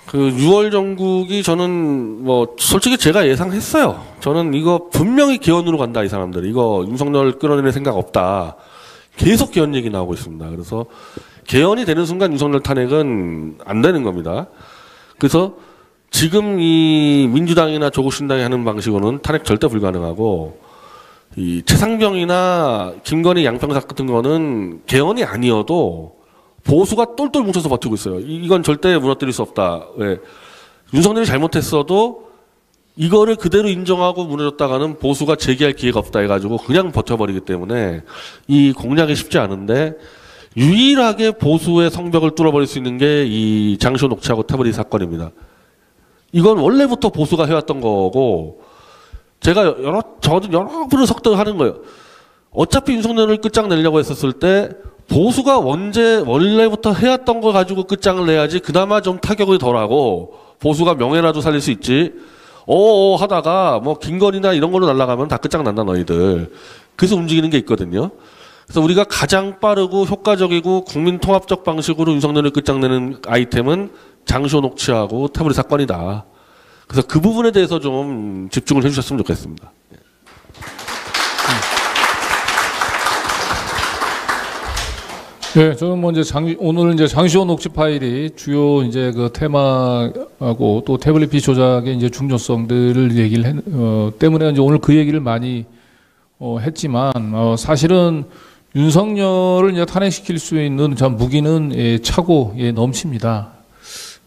6월 정국이 저는 솔직히 제가 예상했어요. 저는 이거 분명히 개헌으로 간다, 이 사람들. 이거 윤석열 끌어내릴 생각 없다. 계속 개헌 얘기 나오고 있습니다. 그래서 개헌이 되는 순간 윤석열 탄핵은 안 되는 겁니다. 그래서 지금 이 민주당이나 조국신당이 하는 방식으로는 탄핵 절대 불가능하고 이 최상병이나 김건희 양평사 같은 거는 개헌이 아니어도 보수가 똘똘 뭉쳐서 버티고 있어요. 이건 절대 무너뜨릴 수 없다. 왜? 윤석열이 잘못했어도 이거를 그대로 인정하고 무너졌다가는 보수가 재기할 기회가 없다 해가지고 그냥 버텨버리기 때문에 이 공략이 쉽지 않은데 유일하게 보수의 성벽을 뚫어버릴 수 있는 게 이 장시호 녹취하고 태블릿 사건입니다. 이건 원래부터 보수가 해왔던 거고 제가 저도 여러 분을 석등하는 거예요. 어차피 윤석열을 끝장내려고 했었을 때 보수가 원래부터 해왔던 거 가지고 끝장을 내야지 그나마 좀 타격이 덜하고 보수가 명예라도 살릴 수 있지. 하다가 뭐 김건희나 이런 걸로 날아가면 다 끝장난다 너희들. 그래서 움직이는 게 있거든요. 그래서 우리가 가장 빠르고 효과적이고 국민 통합적 방식으로 윤석열을 끝장내는 아이템은 장시호 녹취하고 태블릿 사건이다. 그래서 그 부분에 대해서 좀 집중을 해주셨으면 좋겠습니다. 네, 저는 뭐 이제 오늘 이제 장시호 녹취 파일이 주요 이제 그 테마하고 또 태블릿 피 조작의 이제 중요성들을 얘기를 때문에 이제 오늘 그 얘기를 많이 했지만 사실은 윤석열을 이제 탄핵시킬 수 있는 참 무기는 차고 넘칩니다.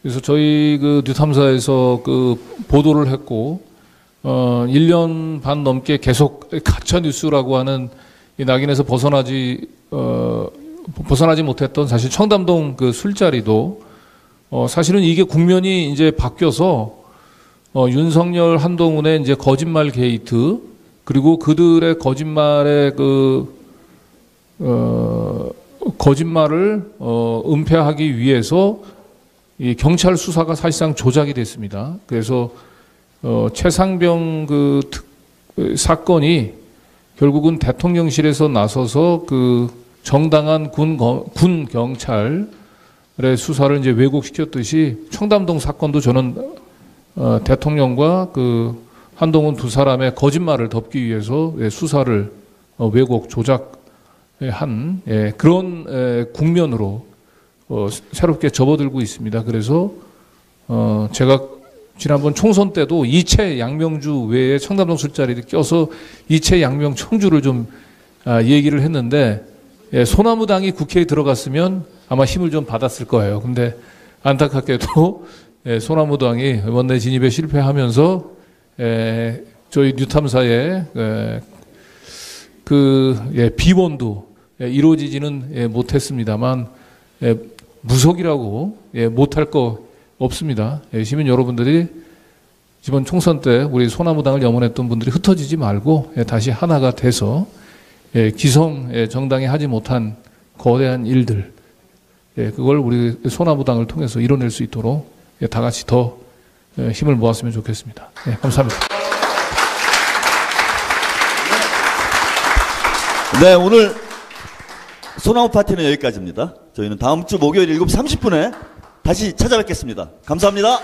그래서 저희 그 뉴탐사에서 그 보도를 했고 1년 반 넘게 계속 가짜 뉴스라고 하는 이 낙인에서 벗어나지 못했던 사실 청담동 그 술자리도 사실은 이게 국면이 이제 바뀌어서 윤석열 한동훈의 이제 거짓말 게이트 그리고 그들의 거짓말의 거짓말을 은폐하기 위해서 이 경찰 수사가 사실상 조작이 됐습니다. 그래서 최상병 사건이 결국은 대통령실에서 나서서 그 정당한 군 경찰의 수사를 이제 왜곡시켰듯이 청담동 사건도 저는 대통령과 그 한동훈 두 사람의 거짓말을 덮기 위해서 수사를 왜곡 조작한 그런 국면으로 새롭게 접어들고 있습니다. 그래서 제가 지난번 총선 때도 이채 양명주 외에 청담동 술자리를 껴서 이채 양명 청주를 좀 얘기를 했는데 소나무당이 국회에 들어갔으면 아마 힘을 좀 받았을 거예요. 근데 안타깝게도 소나무당이 원내 진입에 실패하면서 저희 뉴탐사의 비본도 이루어지지는 못했습니다만 무속이라고 못할 거 없습니다. 시민 여러분들이 이번 총선 때 우리 소나무당을 염원했던 분들이 흩어지지 말고 다시 하나가 돼서 기성 정당이 하지 못한 거대한 일들 그걸 우리 소나무당을 통해서 이뤄낼 수 있도록 다 같이 더 힘을 모았으면 좋겠습니다. 감사합니다. 네, 오늘 소나무 파티는 여기까지입니다. 저희는 다음 주 목요일 7시 30분에 다시 찾아뵙겠습니다. 감사합니다.